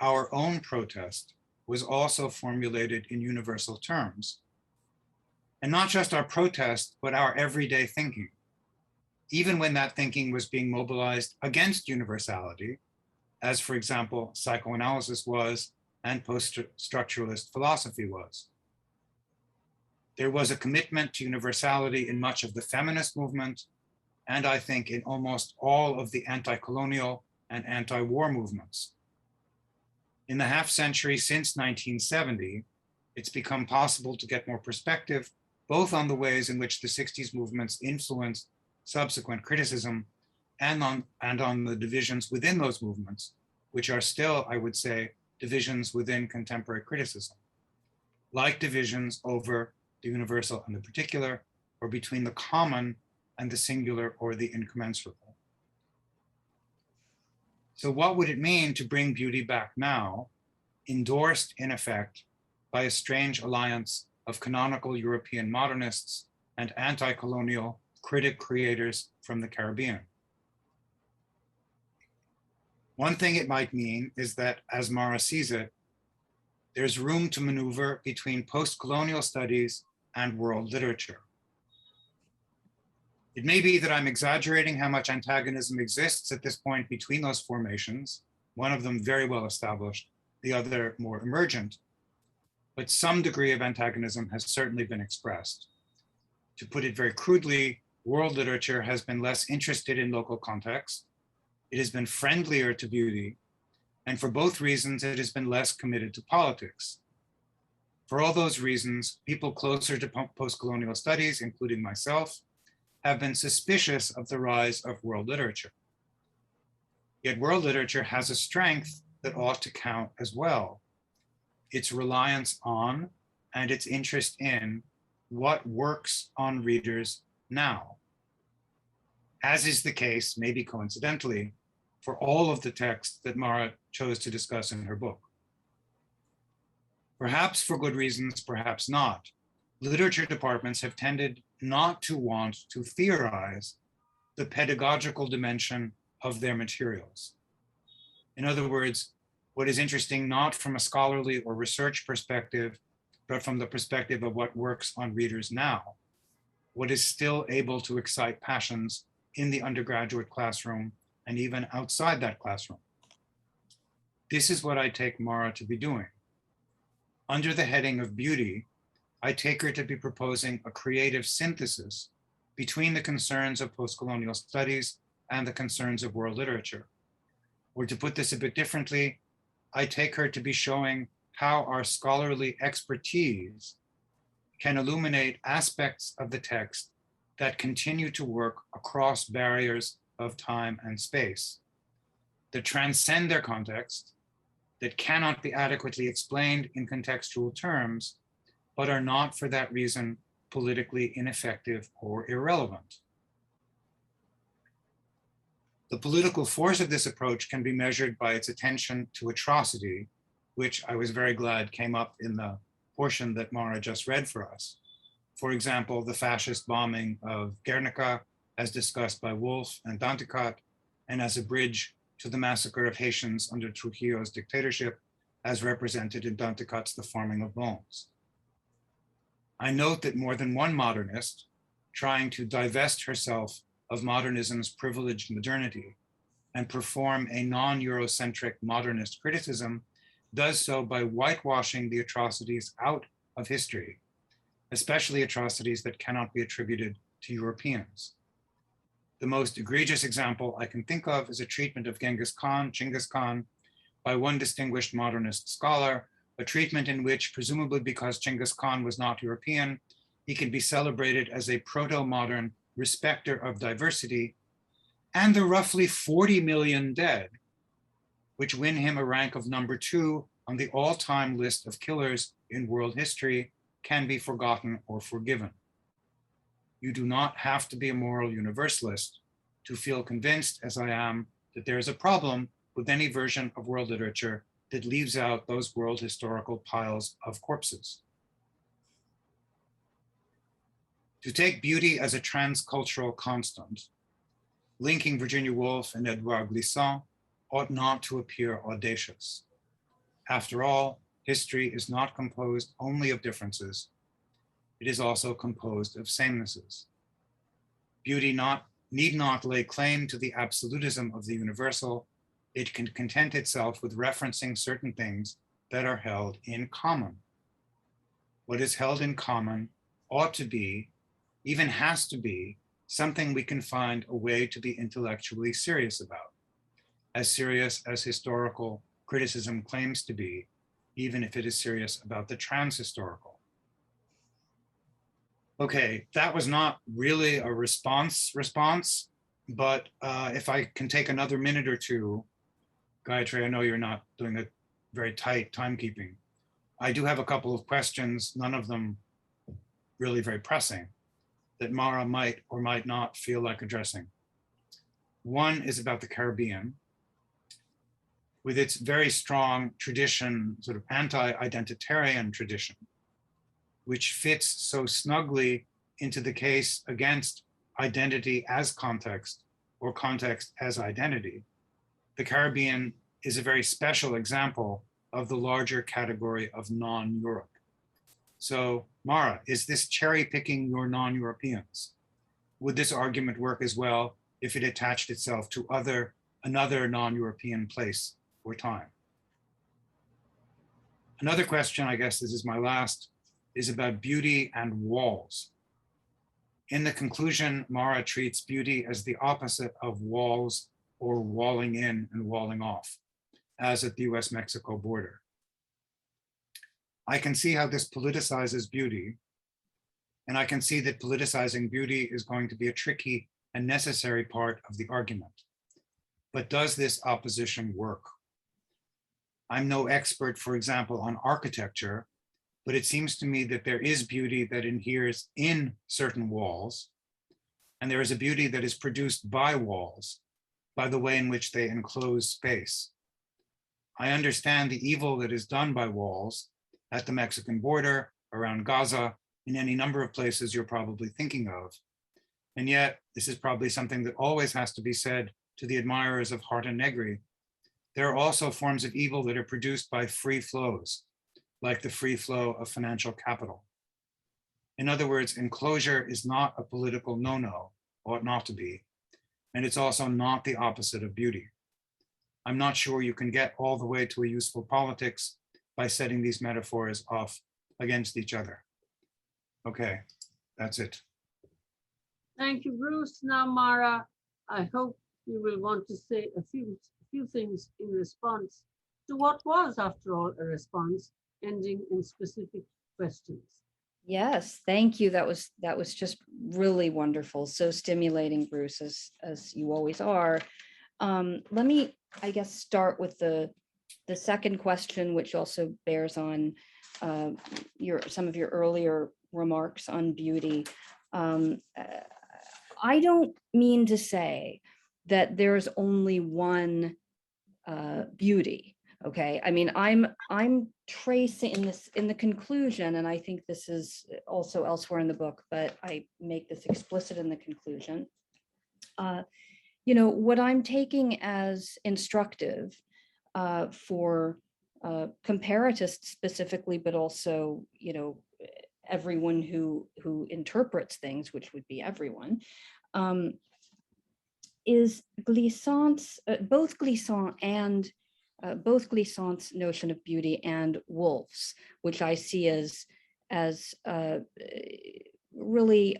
our own protest was also formulated in universal terms. And not just our protest, but our everyday thinking, even when that thinking was being mobilized against universality, as for example, psychoanalysis was and post-structuralist philosophy was. There was a commitment to universality in much of the feminist movement, and I think in almost all of the anti-colonial and anti-war movements. In the half century since 1970, it's become possible to get more perspective, both on the ways in which the 60s movements influenced subsequent criticism and on the divisions within those movements, which are still, I would say, divisions within contemporary criticism, like divisions over the universal and the particular, or between the common and the singular or the incommensurable. So what would it mean to bring beauty back now, endorsed in effect by a strange alliance of canonical European modernists and anti-colonial critic creators from the Caribbean? One thing it might mean is that, as Mara sees it, there's room to maneuver between post-colonial studies and world literature. It may be that I'm exaggerating how much antagonism exists at this point between those formations, one of them very well established, the other more emergent, but some degree of antagonism has certainly been expressed. To put it very crudely, world literature has been less interested in local context. It has been friendlier to beauty, and for both reasons, it has been less committed to politics. For all those reasons, people closer to post-colonial studies, including myself, have been suspicious of the rise of world literature. Yet world literature has a strength that ought to count as well. Its reliance on and its interest in what works on readers now, as is the case, maybe coincidentally, for all of the texts that Mara chose to discuss in her book. Perhaps for good reasons, perhaps not, literature departments have tended not to want to theorize the pedagogical dimension of their materials. In other words, what is interesting not from a scholarly or research perspective, but from the perspective of what works on readers now, what is still able to excite passions in the undergraduate classroom and even outside that classroom. This is what I take Mara to be doing. Under the heading of beauty, I take her to be proposing a creative synthesis between the concerns of post-colonial studies and the concerns of world literature. Or to put this a bit differently, I take her to be showing how our scholarly expertise can illuminate aspects of the text that continue to work across barriers of time and space, that transcend their context, that cannot be adequately explained in contextual terms, but are not for that reason politically ineffective or irrelevant. The political force of this approach can be measured by its attention to atrocity, which I was very glad came up in the portion that Mara just read for us. For example, the fascist bombing of Guernica, as discussed by Wolff and Danticat, and as a bridge to the massacre of Haitians under Trujillo's dictatorship, as represented in Danticat's The Farming of Bones. I note that more than one modernist, trying to divest herself of modernism's privileged modernity and perform a non-Eurocentric modernist criticism, does so by whitewashing the atrocities out of history, especially atrocities that cannot be attributed to Europeans. The most egregious example I can think of is a treatment of Genghis Khan, by one distinguished modernist scholar, a treatment in which, presumably because Genghis Khan was not European, he can be celebrated as a proto-modern respecter of diversity, and the roughly 40 million dead, which win him a rank of number 2 on the all-time list of killers in world history, can be forgotten or forgiven. You do not have to be a moral universalist to feel convinced, as I am, that there is a problem with any version of world literature that leaves out those world historical piles of corpses. To take beauty as a transcultural constant, linking Virginia Woolf and Edouard Glissant, ought not to appear audacious. After all, history is not composed only of differences. It is also composed of samenesses. Beauty need not lay claim to the absolutism of the universal. It can content itself with referencing certain things that are held in common. What is held in common ought to be, even has to be, something we can find a way to be intellectually serious about, as serious as historical criticism claims to be, even if it is serious about the transhistorical. Okay, that was not really a response, but if I can take another minute or two, Gayatri, I know you're not doing a very tight timekeeping. I do have a couple of questions, none of them really very pressing, that Mara might or might not feel like addressing. One is about the Caribbean, with its very strong tradition, sort of anti-identitarian tradition, which fits so snugly into the case against identity as context or context as identity. The Caribbean is a very special example of the larger category of non-Europe. So Mara, is this cherry picking your non-Europeans? Would this argument work as well if it attached itself to another non-European place or time? Another question, I guess this is my last, is about beauty and walls. In the conclusion, Mara treats beauty as the opposite of walls or walling in and walling off, as at the US-Mexico border. I can see how this politicizes beauty, and I can see that politicizing beauty is going to be a tricky and necessary part of the argument. But does this opposition work? I'm no expert, for example, on architecture, but it seems to me that there is beauty that inheres in certain walls, and there is a beauty that is produced by walls, by the way in which they enclose space. I understand the evil that is done by walls at the Mexican border, around Gaza, in any number of places you're probably thinking of. And yet, this is probably something that always has to be said to the admirers of Harta Negri. There are also forms of evil that are produced by free flows, like the free flow of financial capital. In other words, enclosure is not a political no-no, ought not to be, and it's also not the opposite of beauty. I'm not sure you can get all the way to a useful politics by setting these metaphors off against each other. Okay, that's it. Thank you, Bruce. Now, Mara, I hope you will want to say a few things in response to what was, after all, a response ending in specific questions. Yes, thank you. That was just really wonderful. So stimulating, Bruce, as you always are. Let me, I guess, start with the second question, which also bears on some of your earlier remarks on beauty. I don't mean to say that there's only one beauty, Okay, I mean, I'm tracing in the conclusion, and I think this is also elsewhere in the book, but I make this explicit in the conclusion. What I'm taking as instructive for comparatists specifically, but also, everyone who interprets things, which would be everyone, is Glissant's, both Glissant's notion of beauty and Woolf's, which I see as really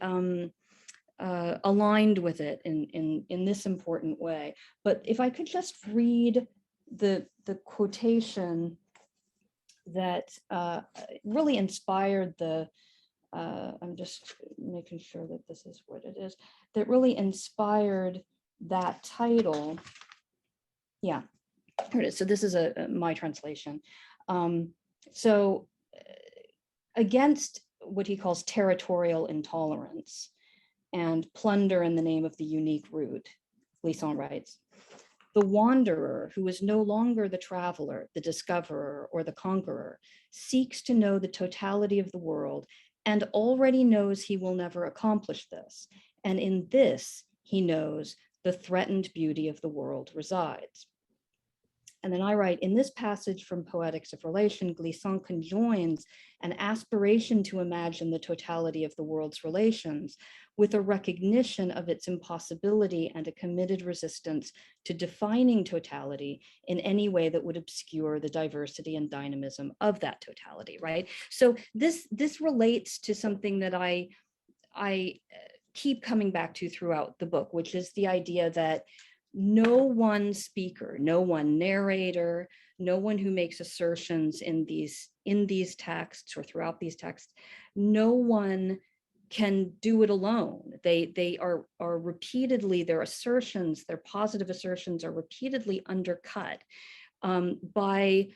aligned with it in this important way. But if I could just read the quotation that really inspired I'm just making sure that this is what it is, that really inspired that title. Yeah, here it is. So this is my translation. So against what he calls territorial intolerance and plunder in the name of the unique root, Glissant writes, the wanderer, who is no longer the traveler, the discoverer, or the conqueror, seeks to know the totality of the world and already knows he will never accomplish this. And in this, he knows the threatened beauty of the world resides. And then I write, in this passage from Poetics of Relation, Glissant conjoins an aspiration to imagine the totality of the world's relations with a recognition of its impossibility and a committed resistance to defining totality in any way that would obscure the diversity and dynamism of that totality, right? So this relates to something that I keep coming back to throughout the book, which is the idea that no one speaker, no one narrator, no one who makes assertions in these texts or throughout these texts, no one can do it alone. They are repeatedly, their assertions, their positive assertions are repeatedly undercut by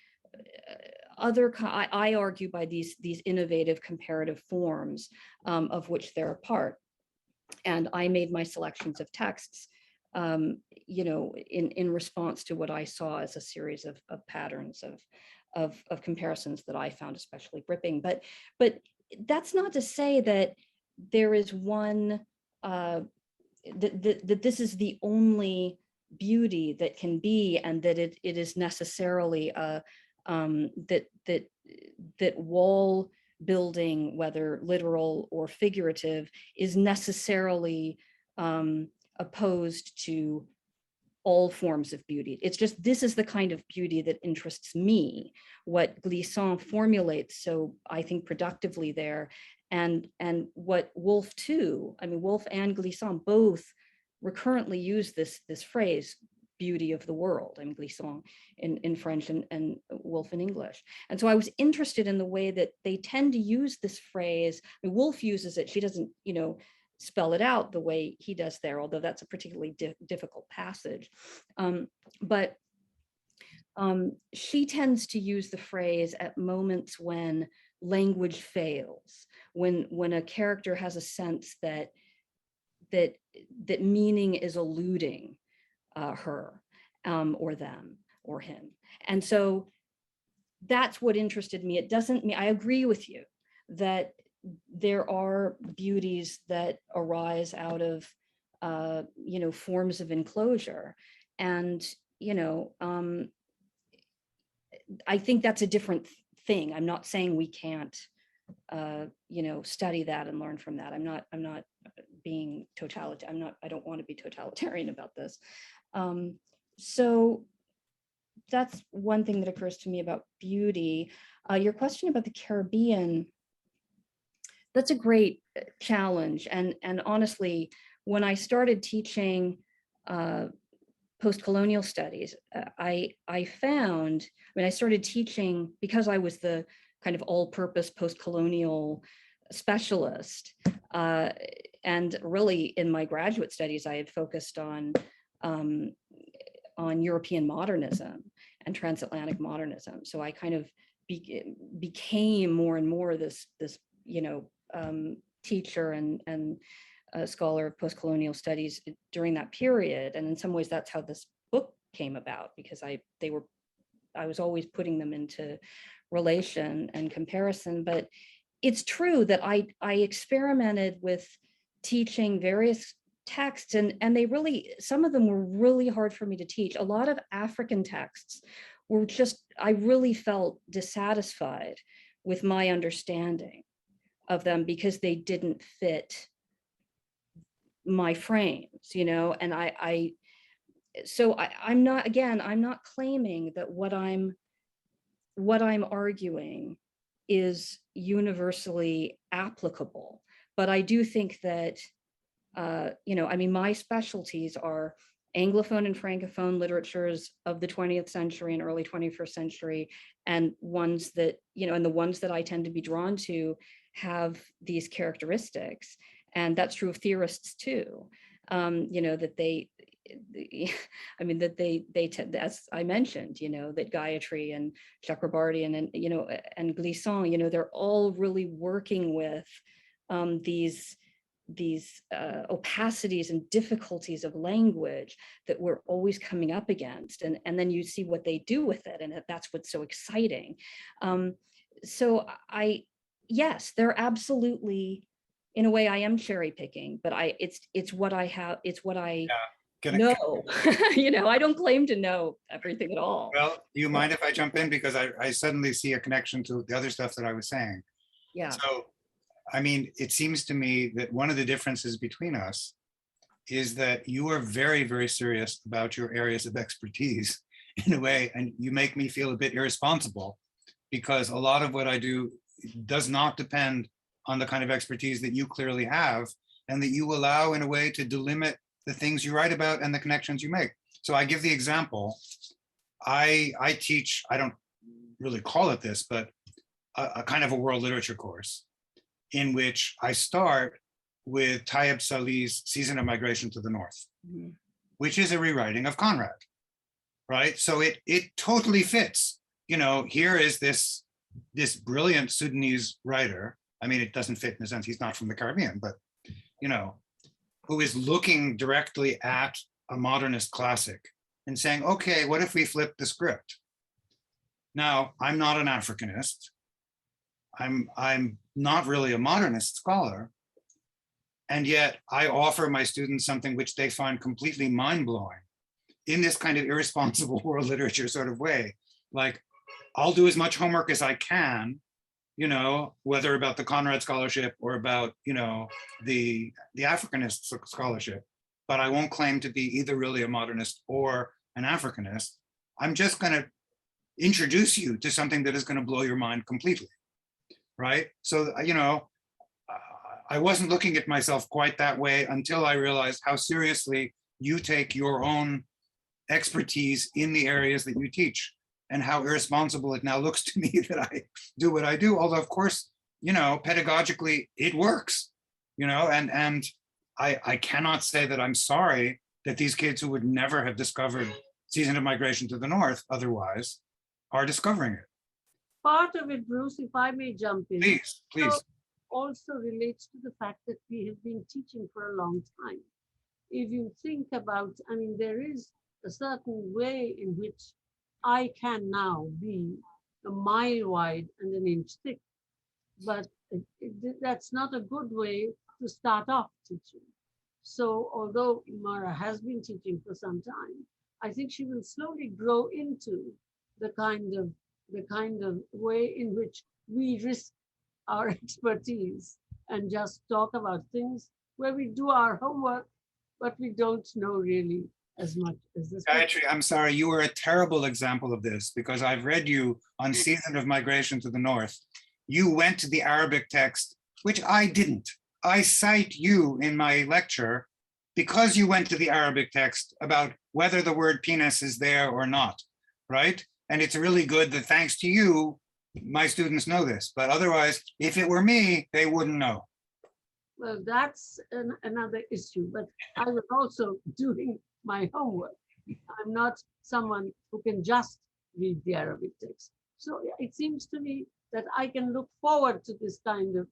other, I argue, by these innovative comparative forms of which they're a part. And I made my selections of texts in response to what I saw as a series of patterns of comparisons that I found especially gripping. But that's not to say that there is one, that this is the only beauty that can be, and that it is necessarily that wall building, whether literal or figurative, is necessarily opposed to all forms of beauty. It's just, this is the kind of beauty that interests me, what Glissant formulates so I think productively there, and what Woolf too, I mean, Woolf and Glissant both recurrently use this phrase, beauty of the world. I mean, Glissant in French and Woolf in English. And so I was interested in the way that they tend to use this phrase. I mean, Woolf uses it, she doesn't, spell it out the way he does there, although that's a particularly difficult passage. But she tends to use the phrase at moments when language fails, when a character has a sense that meaning is eluding her or them or him. And so that's what interested me. It doesn't mean, I agree with you that there are beauties that arise out of forms of enclosure, and I think that's a different thing. I'm not saying we can't study that and learn from that. I'm not being totalitarian. I don't want to be totalitarian about this. So that's one thing that occurs to me about beauty. Your question about the Caribbean, that's a great challenge. And honestly, when I started teaching post-colonial studies, I found, when I started teaching, because I was the kind of all-purpose post-colonial specialist, and really in my graduate studies, I had focused on European modernism and transatlantic modernism. So I kind of became more and more this teacher and a scholar of post-colonial studies during that period. And in some ways, that's how this book came about, because they were I was always putting them into relation and comparison. But it's true that I experimented with teaching various texts, and they really, some of them were really hard for me to teach. A lot of African texts were just, I really felt dissatisfied with my understanding of them because they didn't fit my frames, you know. And I'm not, again, I'm not claiming that what I'm arguing is universally applicable, but I do think that, you know, I mean, my specialties are Anglophone and Francophone literatures of the 20th century and early 21st century, and ones that, you know, and the ones that I tend to be drawn to have these characteristics. And that's true of theorists too, you know, that I mean, that they tend, as I mentioned, you know, that Gayatri and Chakravorty and you know, and Glissant, you know, they're all really working with these opacities and difficulties of language that we're always coming up against, and then you see what they do with it, and that's what's so exciting. So yes, they're absolutely, in a way, I am cherry picking, but it's what I have, it's what I know. You know, I don't claim to know everything at all. Well, do you mind if I jump in, because I suddenly see a connection to the other stuff that I was saying. Yeah. So, I mean, it seems to me that one of the differences between us is that you are very, very serious about your areas of expertise in a way, and you make me feel a bit irresponsible, because a lot of what I do does not depend on the kind of expertise that you clearly have, and that you allow in a way to delimit the things you write about and the connections you make. So I give the example, I teach, I don't really call it this, but a kind of a world literature course in which I start with Tayeb Salih's Season of Migration to the North, which is a rewriting of Conrad, right? So it totally fits. You know, here is this brilliant Sudanese writer. I mean, it doesn't fit in the sense he's not from the Caribbean, but, you know, who is looking directly at a modernist classic and saying, okay, what if we flip the script? Now, I'm not an Africanist. I'm not really a modernist scholar. And yet I offer my students something which they find completely mind-blowing in this kind of irresponsible world literature sort of way. Like, I'll do as much homework as I can, you know, whether about the Conrad scholarship or about, you know, the Africanist scholarship, but I won't claim to be either really a modernist or an Africanist. I'm just going to introduce you to something that is going to blow your mind completely, right? So, you know, I wasn't looking at myself quite that way until I realized how seriously you take your own expertise in the areas that you teach, and how irresponsible it now looks to me that I do what I do. Although, of course, you know, pedagogically it works, you know, and I cannot say that I'm sorry that these kids who would never have discovered Season of Migration to the North otherwise are discovering it. Part of it, Bruce, if I may jump in. Please, please. So also relates to the fact that we have been teaching for a long time. If you think about, I mean, there is a certain way in which I can now be a mile wide and an inch thick, but that's not a good way to start off teaching. So although Mara has been teaching for some time, I think she will slowly grow into the kind of way in which we risk our expertise and just talk about things where we do our homework, but we don't know really as much as this. Gayatri, I'm sorry, you were a terrible example of this, because I've read you on Season of Migration to the North. You went to the Arabic text, which I didn't. I cite you in my lecture because you went to the Arabic text about whether the word penis is there or not, right? And it's really good that thanks to you, my students know this, but otherwise, if it were me, they wouldn't know. Well, that's another issue, but I was also doing my homework. I'm not someone who can just read the Arabic text. So it seems to me that I can look forward to this kind of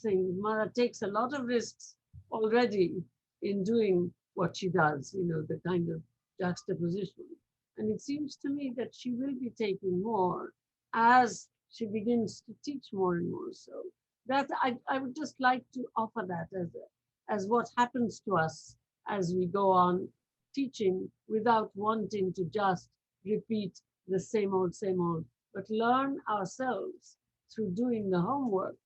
thing. Mara takes a lot of risks already in doing what she does, you know, the kind of juxtaposition. And it seems to me that she will be taking more as she begins to teach more and more. So that I would just like to offer that as what happens to us as we go on teaching without wanting to just repeat the same old, but learn ourselves through doing the homework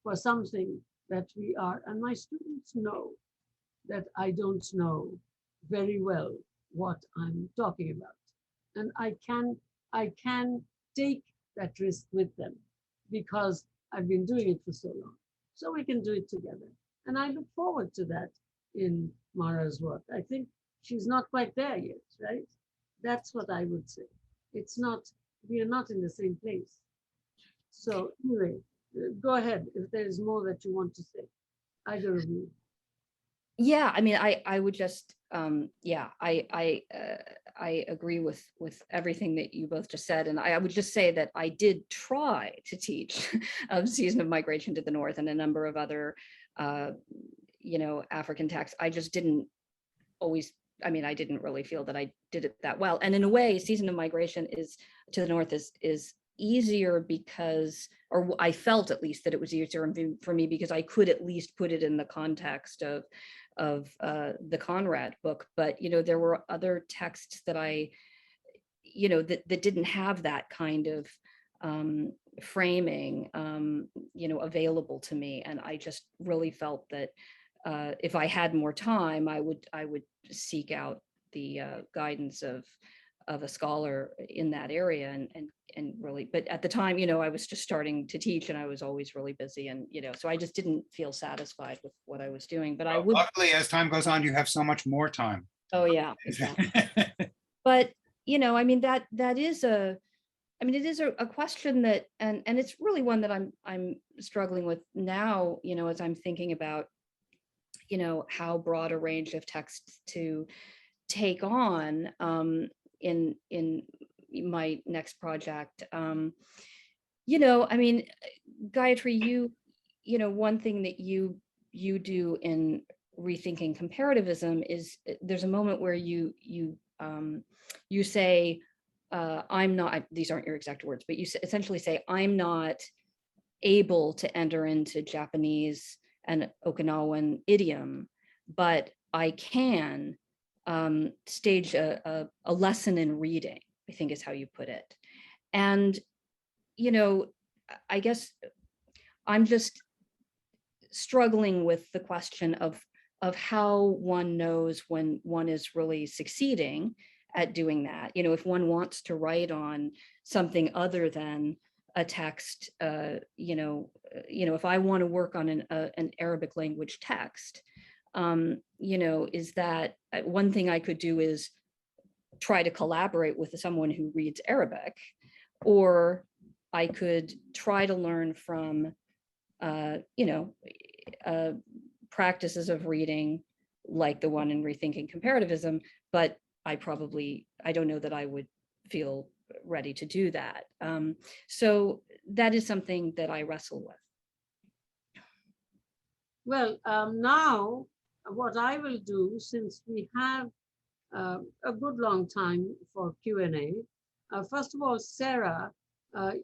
for something that we are. And my students know that I don't know very well what I'm talking about. And I can take that risk with them because I've been doing it for so long. So we can do it together. And I look forward to that in Mara's work. I think she's not quite there yet, right? That's what I would say. It's not, we are not in the same place. So anyway, go ahead if there is more that you want to say, either of you. Yeah, I mean, I would just, yeah, I agree with everything that you both just said, and I would just say that I did try to teach Season of Migration to the North and a number of other, you know, African texts. I just didn't always. I mean, I didn't really feel that I did it that well. And in a way, Season of Migration to the North is easier because, or I felt at least that it was easier for me because I could at least put it in the context of the Conrad book. But, you know, there were other texts that I, you know, that didn't have that kind of framing, you know, available to me. And I just really felt that if I had more time, I would seek out the guidance of a scholar in that area and really, but at the time, you know, I was just starting to teach and I was always really busy, and, you know, so I just didn't feel satisfied with what I was doing. But I would, luckily, as time goes on, you have so much more time. Oh yeah, exactly. But, you know, I mean, that is a, I mean, it is a question that, and it's really one that I'm struggling with now, you know, as I'm thinking about, you know, how broad a range of texts to take on in my next project. You know, I mean, Gayatri, you know, one thing that you do in rethinking comparativism is there's a moment where you say, I'm not, these aren't your exact words, but you essentially say, I'm not able to enter into Japanese and Okinawan idiom, but I can stage a lesson in reading, I think is how you put it. And, you know, I guess I'm just struggling with the question of how one knows when one is really succeeding at doing that. You know, if one wants to write on something other than a text, you know, if I want to work on an Arabic language text, you know, is that one thing I could do is try to collaborate with someone who reads Arabic, or I could try to learn from, you know, practices of reading like the one in Rethinking Comparativism, but I don't know that I would feel ready to do that. So that is something that I wrestle with. Well, now what I will do, since we have a good long time for Q&A, first of all, Sarah,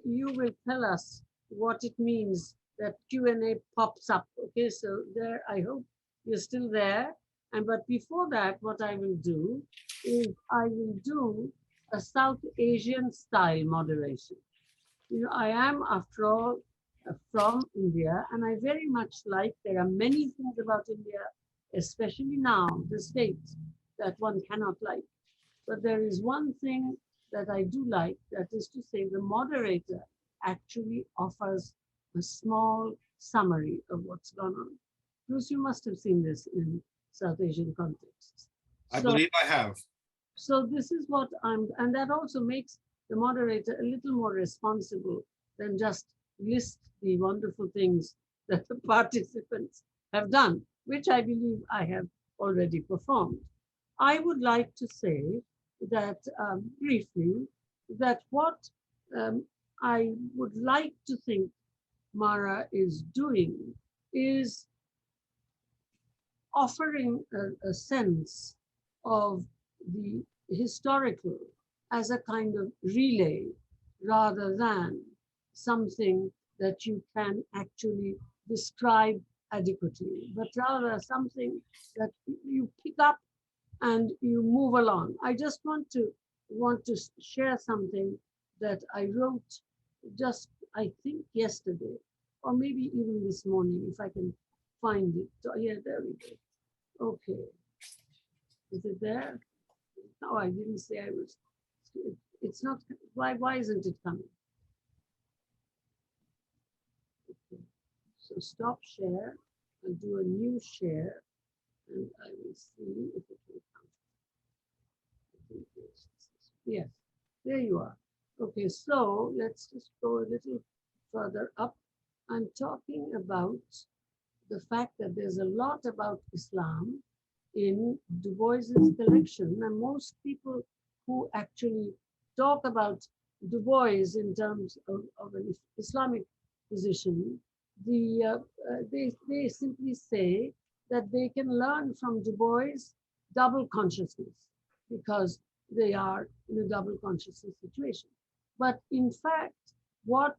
you will tell us what it means that Q&A pops up. Okay, so there, I hope you're still there. But before that, what I will do is I will do a South Asian style moderation. You know, I am, after all, from India, and I very much like, there are many things about India, especially now, the States, that one cannot like. But there is one thing that I do like, that is to say the moderator actually offers a small summary of what's gone on. Bruce, you must have seen this in South Asian contexts. I believe I have. So this is what and that also makes the moderator a little more responsible than just list the wonderful things that the participants have done, which I believe I have already performed. I would like to say that briefly, that what I would like to think Mara is doing is offering a sense of the historical as a kind of relay rather than something that you can actually describe adequately, but rather something that you pick up and you move along. I just want to share something that I wrote just, I think, yesterday, or maybe even this morning, if I can find it. Oh, yeah, there we go. Okay. Is it there? No, I didn't say I was. It's not. Why isn't it coming? Okay. So stop share and do a new share, and I will see if it will come. Yes, there you are. Okay, so let's just go a little further up. I'm talking about the fact that there's a lot about Islam in Du Bois's collection, and most people who actually talk about Du Bois in terms of an Islamic position, they simply say that they can learn from Du Bois double consciousness because they are in a double consciousness situation. But in fact, what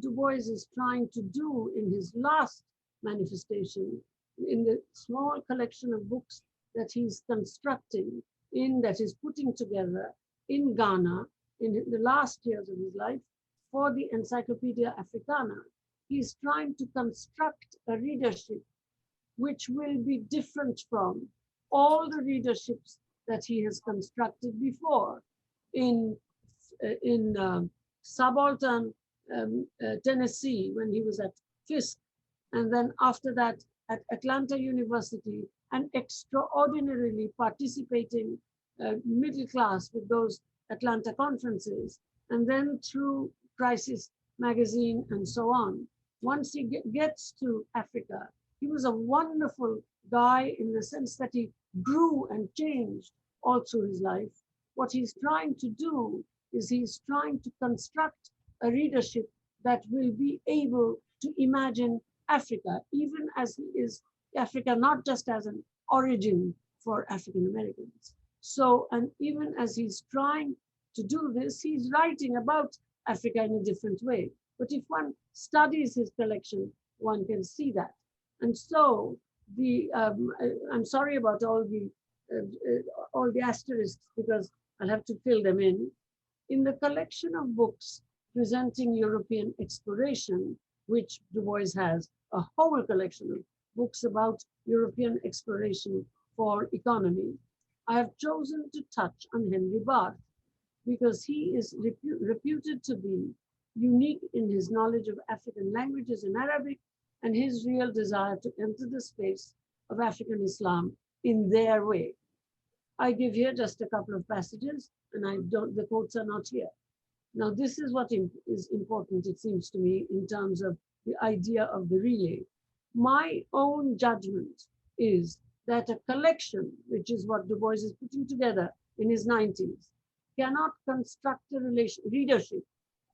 Du Bois is trying to do in his last manifestation, in the small collection of books that he's constructing, that he's putting together in Ghana in the last years of his life for the Encyclopedia Africana, he's trying to construct a readership which will be different from all the readerships that he has constructed before in subaltern Tennessee when he was at Fisk, and then after that at Atlanta University, and extraordinarily participating middle class with those Atlanta conferences, and then through Crisis magazine and so on. Once he gets to Africa, he was a wonderful guy in the sense that he grew and changed all through his life. What he's trying to do is he's trying to construct a readership that will be able to imagine Africa, even as he is Africa, not just as an origin for African Americans. So, and even as he's trying to do this, he's writing about Africa in a different way. But if one studies his collection, one can see that. And so, I'm sorry about all the asterisks because I'll have to fill them in. In the collection of books presenting European exploration, which Du Bois has a whole collection of books about European exploration for economy, I have chosen to touch on Henry Barth because he is reputed to be unique in his knowledge of African languages and Arabic and his real desire to enter the space of African Islam in their way. I give here just a couple of passages, and the quotes are not here. Now, this is what is important, it seems to me, in terms of the idea of the relay. My own judgment is that a collection, which is what Du Bois is putting together in his 90s, cannot construct a readership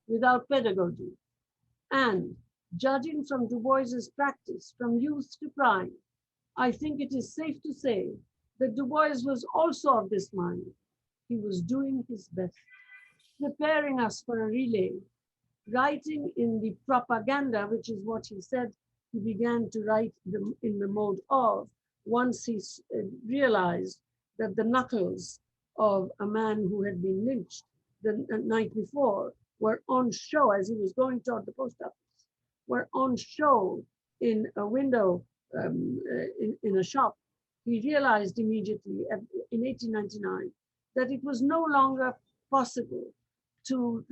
without pedagogy. And judging from Du Bois's practice from youth to prime, I think it is safe to say that Du Bois was also of this mind. He was doing his best, preparing us for a relay, writing in the propaganda, which is what he said he began to write in the mode of, once he realized that the knuckles of a man who had been lynched the night before were on show as he was going toward the post office, were on show in a window in a shop. He realized immediately in 1899 that it was no longer possible to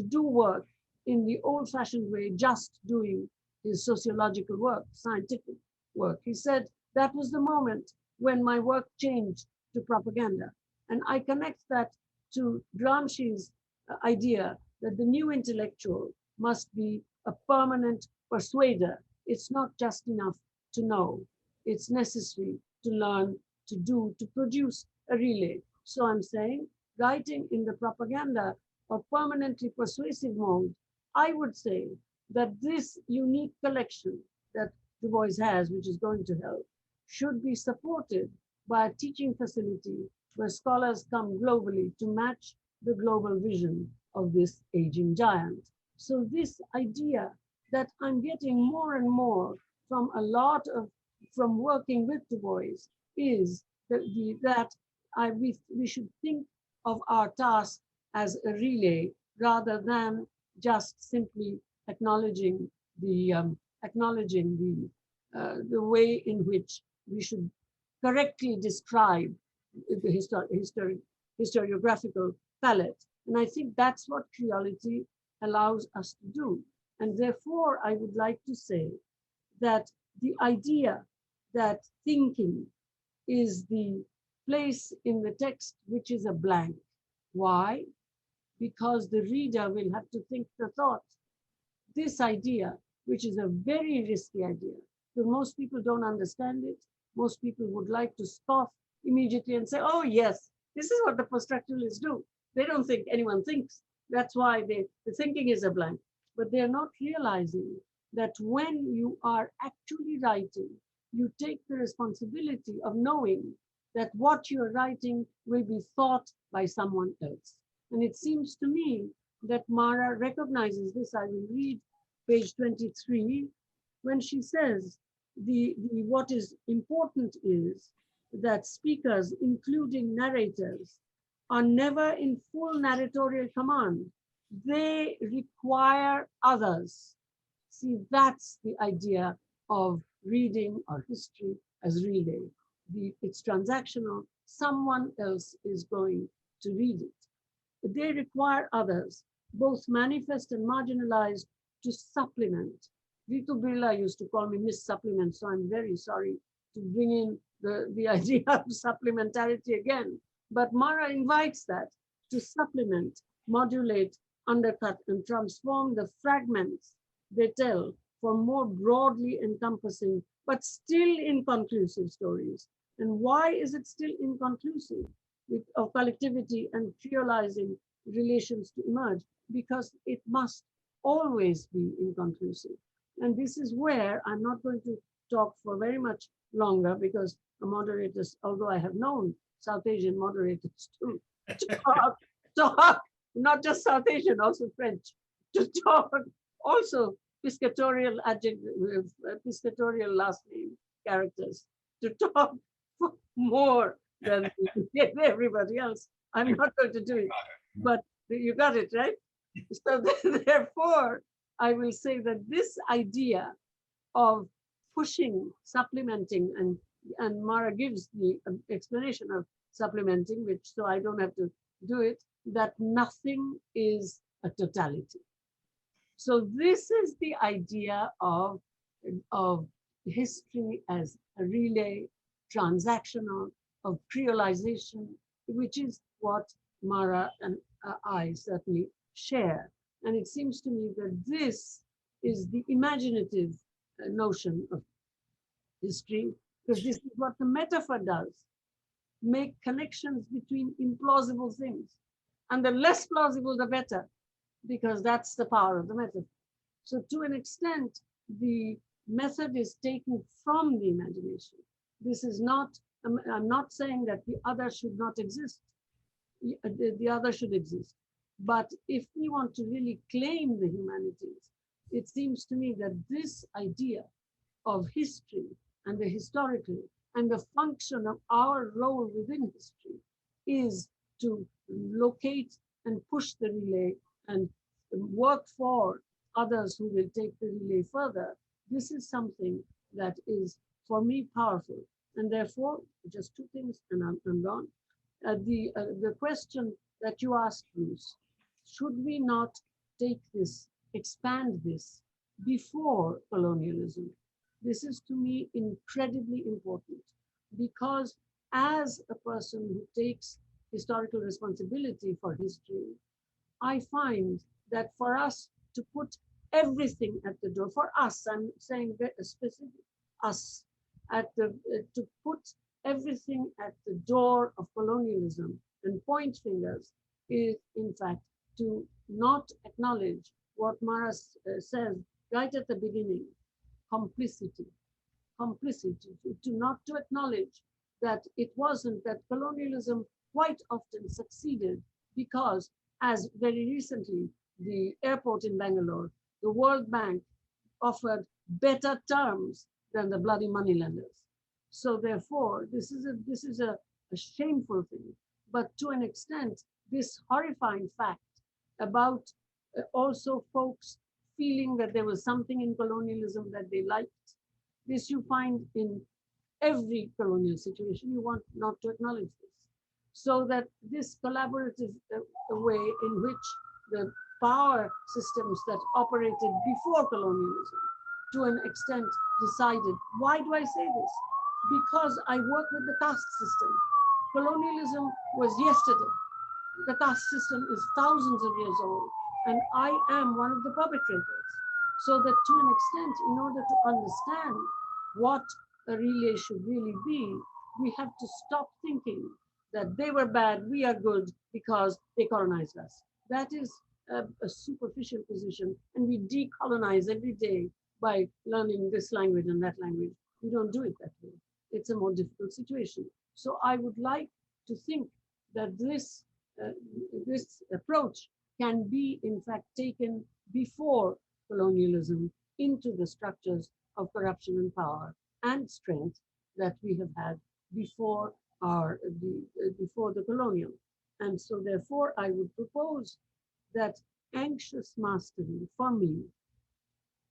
do work in the old-fashioned way, just doing his sociological work, scientific work. He said that was the moment when my work changed to propaganda. And I connect that to Gramsci's idea that the new intellectual must be a permanent persuader. It's not just enough to know. It's necessary to learn, to do, to produce a relay. So I'm saying, writing in the propaganda or permanently persuasive mode, I would say that this unique collection that Du Bois has, which is going to help, should be supported by a teaching facility where scholars come globally to match the global vision of this aging giant. So this idea that I'm getting more and more from from working with Du Bois is that we should think of our task as a relay rather than just simply acknowledging the way in which we should correctly describe the historiographical palette. And I think that's what creolity allows us to do. And therefore, I would like to say that the idea that thinking is the place in the text which is a blank. Why? Because the reader will have to think the thought. This idea, which is a very risky idea, because most people don't understand it. Most people would like to scoff immediately and say, oh yes, this is what the post-structuralists do. They don't think anyone thinks. That's why the thinking is a blank. But they're not realizing that when you are actually writing, you take the responsibility of knowing that what you're writing will be thought by someone else. And it seems to me that Mara recognizes this. I will read page 23, when she says, what is important is that speakers, including narrators, are never in full narratorial command. They require others. See, that's the idea of reading or history as relay. It's transactional. Someone else is going to read it. They require others, both manifest and marginalized, to supplement. Ritu Birla used to call me Miss Supplement, so I'm very sorry to bring in the idea of supplementarity again. But Mara invites that to supplement, modulate, undercut, and transform the fragments they tell for more broadly encompassing, but still inconclusive stories. And why is it still inconclusive of collectivity and creolizing relations to emerge? Because it must always be inconclusive. And this is where I'm not going to talk for very much longer, because the moderators, although I have known South Asian moderators to talk, not just South Asian, also French, to talk also piscatorial adjective, piscatorial last name characters, to talk more than everybody else. I'm not going to do it, but you got it, right? So therefore, I will say that this idea of pushing, supplementing, and Mara gives the explanation of supplementing, which so I don't have to do it, that nothing is a totality. So this is the idea of history as a relay, transactional, of creolization, which is what Mara and I certainly share. And it seems to me that this is the imaginative notion of history, because this is what the metaphor does, make connections between implausible things. And the less plausible, the better, because that's the power of the metaphor. So to an extent, the method is taken from the imagination. This is not, I'm not saying that the other should not exist. The other should exist. But if we want to really claim the humanities, it seems to me that this idea of history and the historical and the function of our role within history is to locate and push the relay and work for others who will take the relay further. This is something that is, for me, powerful. And therefore, just two things, and I'm gone. The question that you asked, Bruce, should we not take this, expand this before colonialism? This is, to me, incredibly important, because as a person who takes historical responsibility for history, I find that for us to put everything at the door, for us, I'm saying specific, us, to put everything at the door of colonialism and point fingers is, in fact, to not acknowledge what Mara says right at the beginning, complicity, to not to acknowledge that it wasn't, that colonialism quite often succeeded because, as very recently, the airport in Bangalore, the World Bank offered better terms than the bloody moneylenders. So therefore, this is a shameful thing. But to an extent, this horrifying fact about also folks feeling that there was something in colonialism that they liked, this you find in every colonial situation. You want not to acknowledge this. So that this collaborative way in which the power systems that operated before colonialism to an extent decided. Why do I say this? Because I work with the caste system. Colonialism was yesterday. The caste system is thousands of years old, and I am one of the perpetrators. So that to an extent, in order to understand what a relay should really be, we have to stop thinking that they were bad, we are good because they colonized us. That is a superficial position, and we decolonize every day by learning this language and that language. We don't do it that way. It's a more difficult situation. So I would like to think that this approach can be in fact taken before colonialism into the structures of corruption and power and strength that we have had before before the colonial. And so therefore I would propose that anxious mastery for me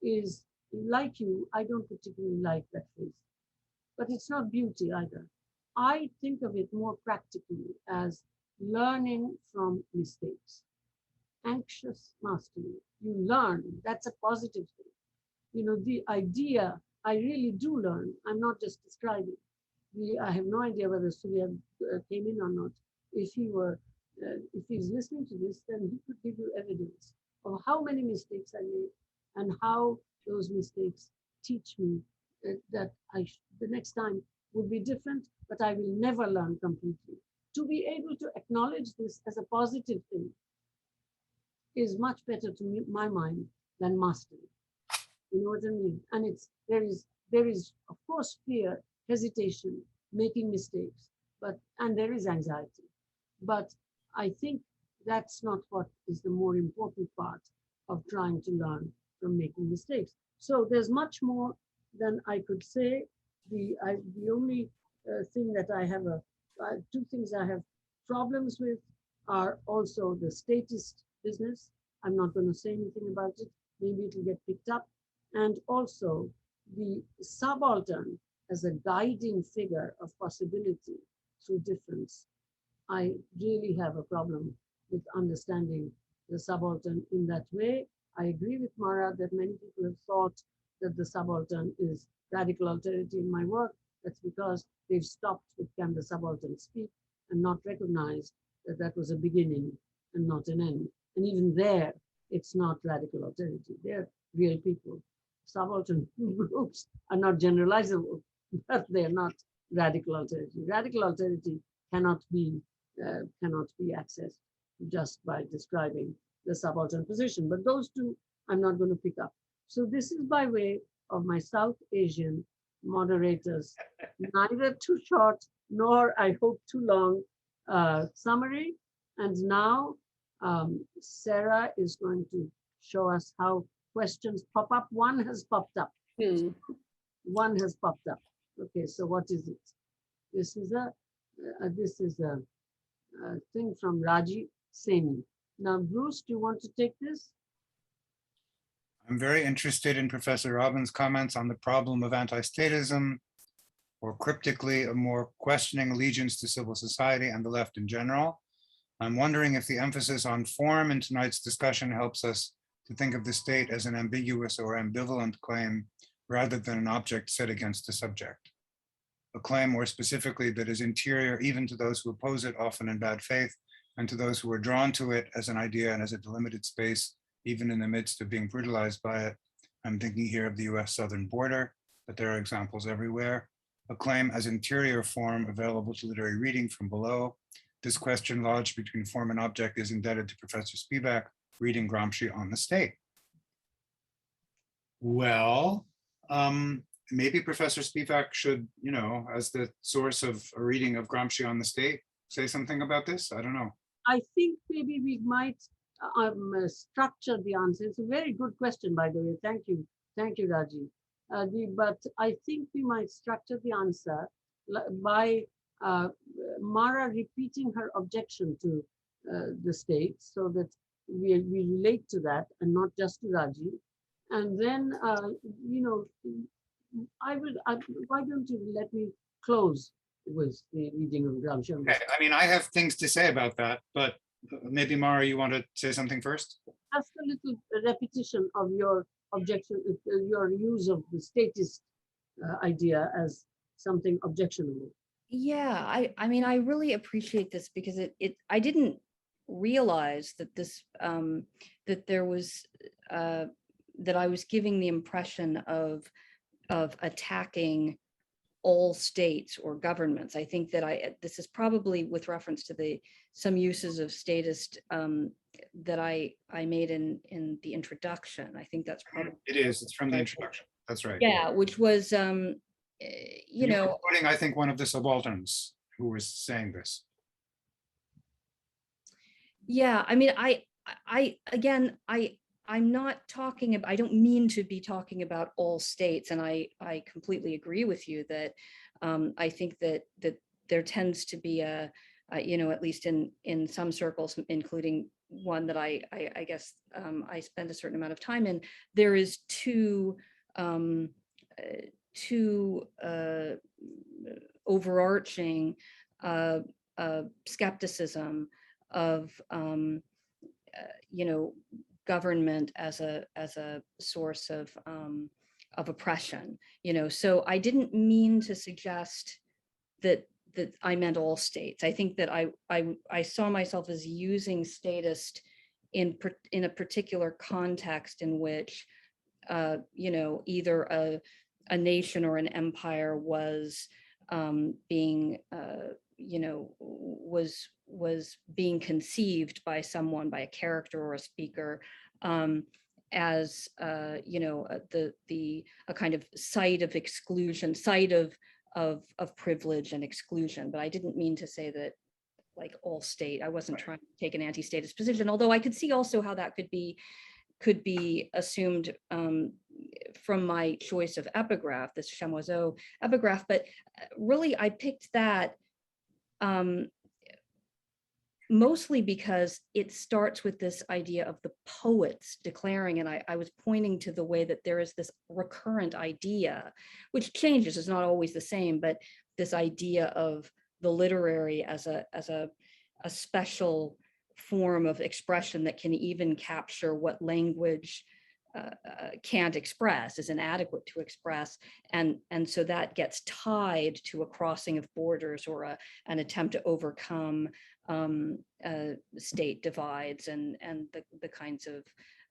is, like you, I don't particularly like that phrase, but it's not beauty either. I think of it more practically as learning from mistakes. Anxious mastery, you learn, that's a positive thing. You know, the idea, I really do learn, I'm not just describing. I have no idea whether Surya came in or not. If he's listening to this, then he could give you evidence of how many mistakes I made and how those mistakes teach me that the next time would be different, but I will never learn completely. To be able to acknowledge this as a positive thing is much better to my mind than mastery. You know what I mean? And there is of course fear, hesitation, making mistakes, and there is anxiety. But I think that's not what is the more important part of trying to learn from making mistakes. So there's much more than I could say. The only thing that I have two things I have problems with are also the statist business. I'm not going to say anything about it. Maybe it'll get picked up. And also the subaltern as a guiding figure of possibility through difference. I really have a problem with understanding the subaltern in that way. I agree with Mara that many people have thought that the subaltern is radical alterity in my work. That's because they've stopped with Can the Subaltern Speak and not recognized that that was a beginning and not an end. And even there, it's not radical alterity. They're real people. Subaltern groups are not generalizable, but they're not radical alterity. Radical alterity cannot be accessed just by describing the subaltern position. But those two I'm not going to pick up. So this is by way of my South Asian moderators, neither too short nor I hope too long summary. And now Sarah is going to show us how questions pop up. One has popped up. One has popped up. Okay, so what is it? This is a thing from Raji Saini. Now, Bruce, do you want to take this? I'm very interested in Professor Robbins' comments on the problem of anti-statism, or cryptically, a more questioning allegiance to civil society and the left in general. I'm wondering if the emphasis on form in tonight's discussion helps us to think of the state as an ambiguous or ambivalent claim rather than an object set against a subject. A claim more specifically that is interior even to those who oppose it, often in bad faith, and to those who are drawn to it as an idea and as a delimited space, even in the midst of being brutalized by it. I'm thinking here of the US southern border, but there are examples everywhere. A claim as interior form available to literary reading from below. This question lodged between form and object is indebted to Professor Spivak, reading Gramsci on the state. Well, maybe Professor Spivak should, as the source of a reading of Gramsci on the state, say something about this? I don't know. I think maybe we might structure the answer. It's a very good question, by the way. Thank you, Raji. But I think we might structure the answer by Mara repeating her objection to the state, so that we relate to that and not just to Raji. And then, you know, why don't you let me close with the reading of Gramsci? Okay, I mean, I have things to say about that, but maybe Mara, you want to say something first? Just a little repetition of your objection, your use of the statist idea as something objectionable. Yeah, I mean, I really appreciate this because I didn't realize that this that there was that I was giving the impression of attacking all states or governments. I think that this is probably with reference to some uses of statist that I made in the introduction. I think that's probably it is. It's from the introduction. That's right. Yeah, which was you know, quoting, I think, one of the subalterns who was saying this. Yeah, I mean, I'm not talking about, I don't mean to be talking about all states, and I completely agree with you that I think that there tends to be you know, at least in some circles, including one that I guess I spend a certain amount of time in, there is two overarching skepticism of you know, government as a source of oppression, you know. So I didn't mean to suggest that I meant all states. I think that I saw myself as using statist in a particular context in which you know, either a nation or an empire was being you know, was being conceived by someone, by a character or a speaker, as you know, a kind of site of exclusion, site of privilege and exclusion. But I didn't mean to say that like all state. I wasn't trying to take an anti-statist position, although I could see also how that could be assumed from my choice of epigraph, this Chamoiseau epigraph. But really, I picked that mostly because it starts with this idea of the poets declaring, and I was pointing to the way that there is this recurrent idea, which changes, it's not always the same, but this idea of the literary as a special form of expression that can even capture what language can't express, is inadequate to express, and so that gets tied to a crossing of borders or an attempt to overcome state divides and the kinds of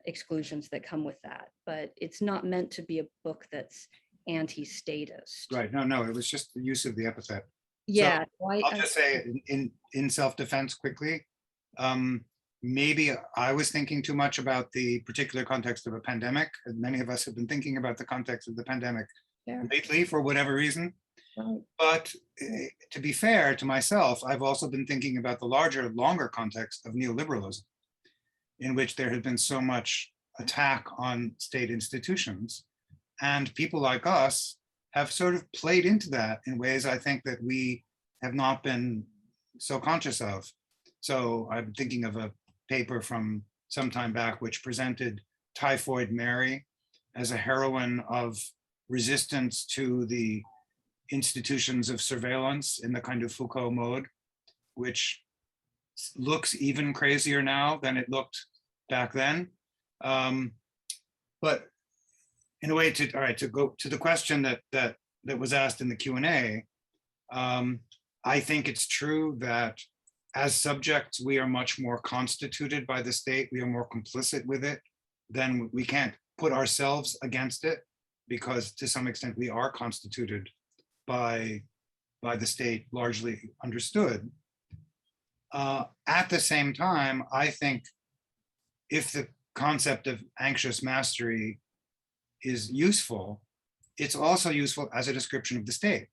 exclusions that come with that. But it's not meant to be a book that's anti-statist. Right. No, it was just the use of the epithet. Yeah. So I'll just say in self-defense quickly, maybe I was thinking too much about the particular context of a pandemic, and many of us have been thinking about the context of the pandemic lately for whatever reason. Right. But to be fair to myself, I've also been thinking about the larger, longer context of neoliberalism, in which there has been so much attack on state institutions, and people like us have sort of played into that in ways I think that we have not been so conscious of. So I'm thinking of a paper from some time back which presented Typhoid Mary as a heroine of resistance to the institutions of surveillance in the kind of Foucault mode, which looks even crazier now than it looked back then. But in a way, to go to the question that was asked in the Q&A, I think it's true that as subjects, we are much more constituted by the state. We are more complicit with it. Then we can't put ourselves against it, because to some extent we are constituted by the state, largely understood. At the same time, I think if the concept of anxious mastery is useful, it's also useful as a description of the state.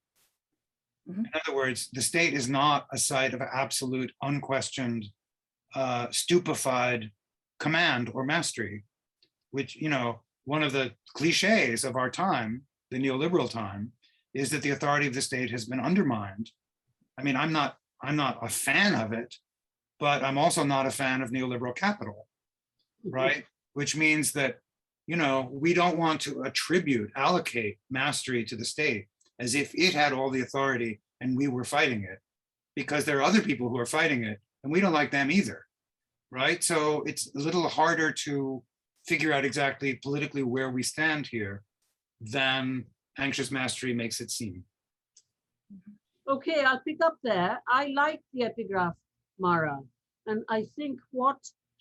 In other words, the state is not a site of absolute, unquestioned, stupefied command or mastery, which, you know, one of the cliches of our time, the neoliberal time, is that the authority of the state has been undermined. I mean, I'm not a fan of it, but I'm also not a fan of neoliberal capital, right? Which means that, you know, we don't want to allocate mastery to the state as if it had all the authority and we were fighting it, because there are other people who are fighting it and we don't like them either, right? So it's a little harder to figure out exactly politically where we stand here than anxious mastery makes it seem. Okay, I'll pick up there. I like the epigraph, Mara. And I think what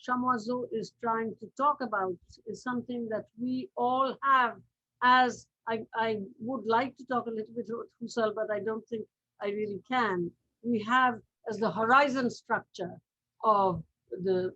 Chamoiseau is trying to talk about is something that we all have, as I would like to talk a little bit about Husserl, but I don't think I really can. We have as the horizon structure of the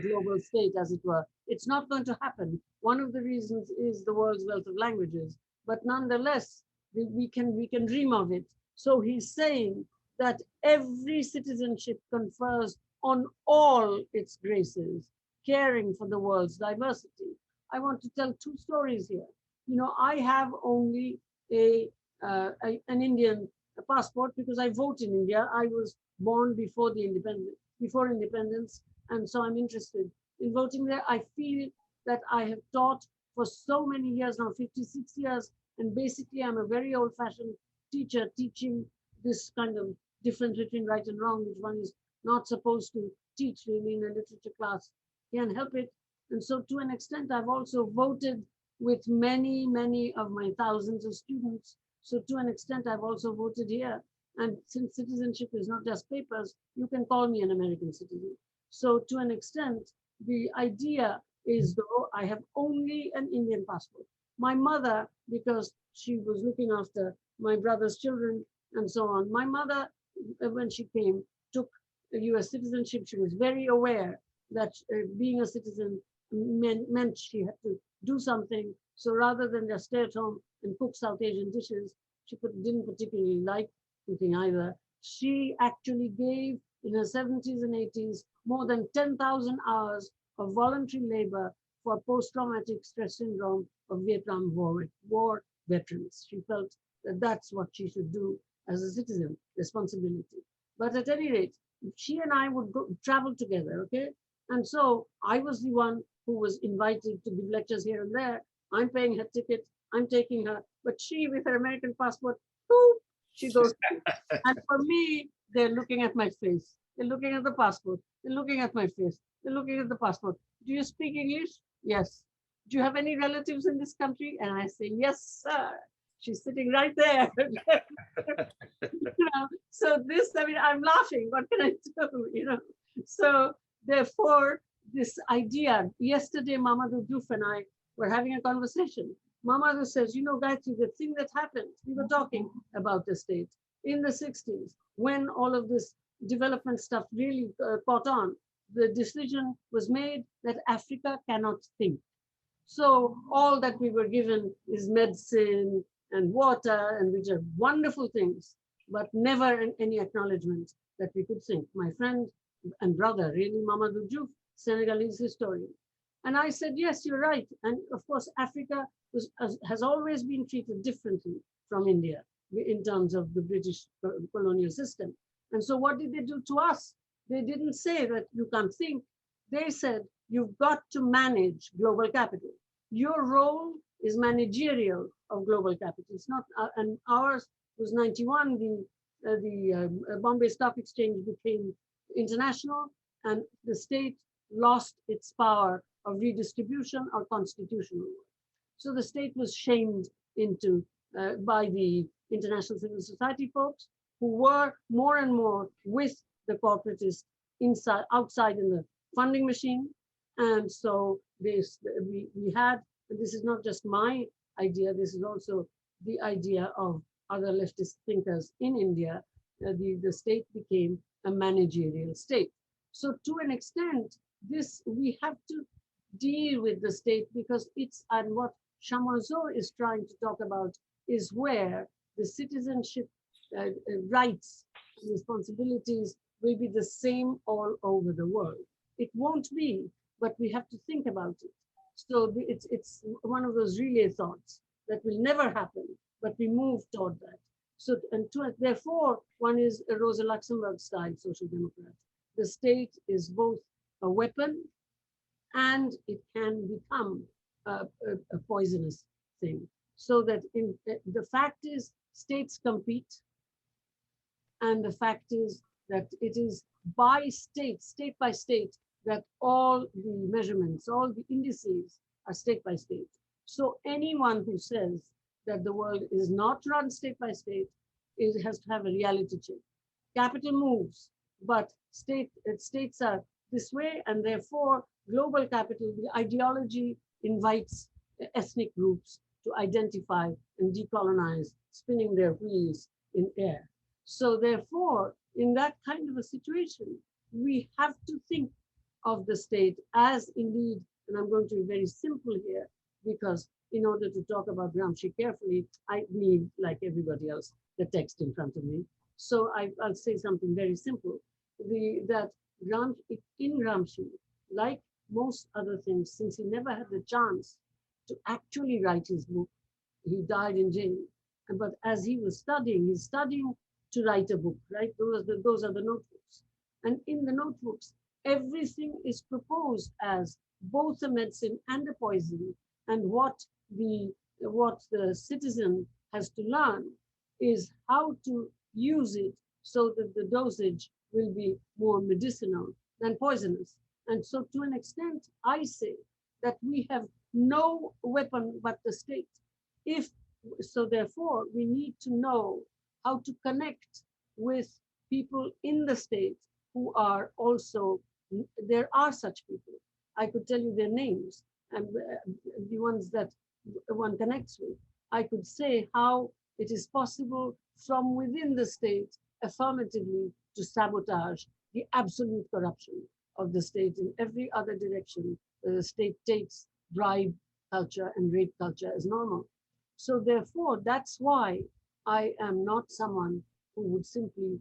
global state, as it were. It's not going to happen. One of the reasons is the world's wealth of languages, but nonetheless, we can dream of it. So he's saying that every citizenship confers on all its graces, caring for the world's diversity. I want to tell two stories here. You know, I have only an Indian passport because I vote in India. I was born before independence, and so I'm interested in voting there. I feel that I have taught for so many years now, 56 years, and basically I'm a very old-fashioned teacher teaching this kind of difference between right and wrong, which one is not supposed to teach really in a literature class. Can't help it. And so to an extent, I've also voted with many, many of my thousands of students. So to an extent, I've also voted here. And since citizenship is not just papers, you can call me an American citizen. So to an extent, the idea is, though, I have only an Indian passport. My mother, because she was looking after my brother's children and so on, my mother, when she came, took a US citizenship. She was very aware that being a citizen meant she had to do something. So rather than just stay at home and cook South Asian dishes, she didn't particularly like cooking either. She actually gave, in her 70s and 80s, more than 10,000 hours of voluntary labor for post-traumatic stress syndrome of Vietnam War veterans. She felt that that's what she should do as a citizen, responsibility. But at any rate, she and I would travel together, okay? And so I was the one who was invited to give lectures here and there. I'm paying her ticket, I'm taking her, but she, with her American passport, boop, she goes. And for me, they're looking at my face. They're looking at the passport. They're looking at my face. They're looking at the passport. Do you speak English? Yes. Do you have any relatives in this country? And I say, yes, sir. She's sitting right there. You know, so this, I mean, I'm laughing. What can I do? You know, so therefore, this idea. Yesterday, Mamadou Diouf and I were having a conversation. Mamadou says, you know, Gayatri, the thing that happened, we were talking about the state in the 60s, when all of this development stuff really caught on, the decision was made that Africa cannot think. So all that we were given is medicine and water, and which are wonderful things, but never any acknowledgement that we could think. My friend and brother, really, Mamadou Diouf, Senegalese historian. And I said, yes, you're right. And of course, Africa has always been treated differently from India in terms of the British colonial system. And so what did they do to us? They didn't say that you can't think. They said, you've got to manage global capital. Your role is managerial of global capital. It's not, and ours was 91, the Bombay Stock Exchange became international, and the state lost its power of redistribution or constitutional. So the state was shamed into by the international civil society folks, who were more and more with the corporatists outside in the funding machine. And so we had, and this is not just my idea, this is also the idea of other leftist thinkers in India, the state became a managerial state. So to an extent, we have to deal with the state because it's, and what Chamoiseau is trying to talk about is where the citizenship rights and responsibilities will be the same all over the world. It won't be, but we have to think about it. So it's one of those relay thoughts that will never happen, but we move toward that. So, therefore, one is a Rosa Luxemburg style social democrat. The state is both a weapon and it can become a poisonous thing. So that the fact is states compete, and the fact is that it is by state, state by state, that all the measurements, all the indices are state by state. So anyone who says that the world is not run state by state, it has to have a reality check. Capital moves, but states are this way, and therefore global capital, the ideology invites ethnic groups to identify and decolonize, spinning their wheels in air. So therefore, in that kind of a situation, we have to think of the state as indeed, and I'm going to be very simple here, because in order to talk about Gramsci carefully, I need, like everybody else, the text in front of me. So I'll say something very simple. That in Gramsci, like most other things, since he never had the chance to actually write his book, he died in jail. But as he was studying, he's studying to write a book, right? Those are the notebooks. And in the notebooks, everything is proposed as both a medicine and a poison. And what the citizen has to learn is how to use it so that the dosage will be more medicinal than poisonous. And so to an extent, I say that we have no weapon but the state. So therefore, we need to know how to connect with people in the state who are also, there are such people. I could tell you their names and the ones that one connects with. I could say how it is possible from within the state affirmatively to sabotage the absolute corruption of the state in every other direction. The state takes bribe culture and rape culture as normal. So therefore, that's why I am not someone who would simply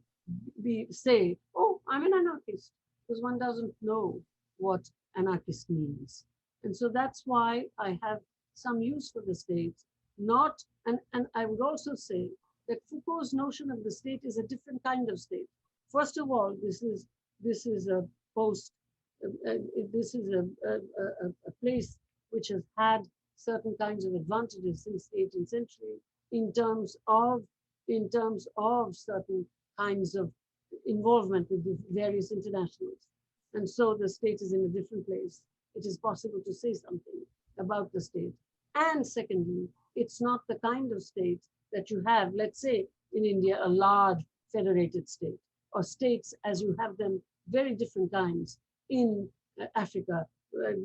say, oh, I'm an anarchist, because one doesn't know what anarchist means. And so that's why I have some use for the state, and I would also say that Foucault's notion of the state is a different kind of state. First of all, this is a place which has had certain kinds of advantages since the 18th century in terms of certain kinds of involvement with the various internationals. And so the state is in a different place. It is possible to say something about the state. And secondly, it's not the kind of state that you have, let's say, in India, a large federated state, or states as you have them, very different kinds in Africa,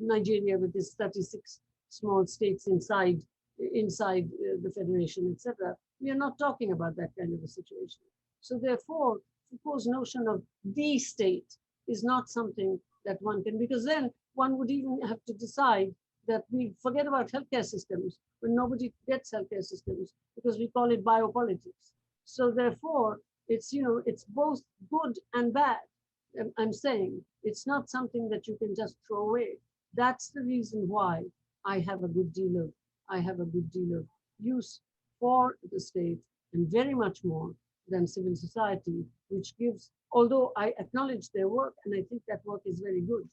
Nigeria with its 36 small states inside the federation, etc. We are not talking about that kind of a situation. So therefore, Foucault's notion of the state is not something that one can, because then one would even have to decide that we forget about healthcare systems when nobody gets healthcare systems because we call it biopolitics. So therefore, it's both good and bad. I'm saying it's not something that you can just throw away. That's the reason why I have a good deal of use for the state, and very much more than civil society, which gives, although I acknowledge their work and I think that work is very good,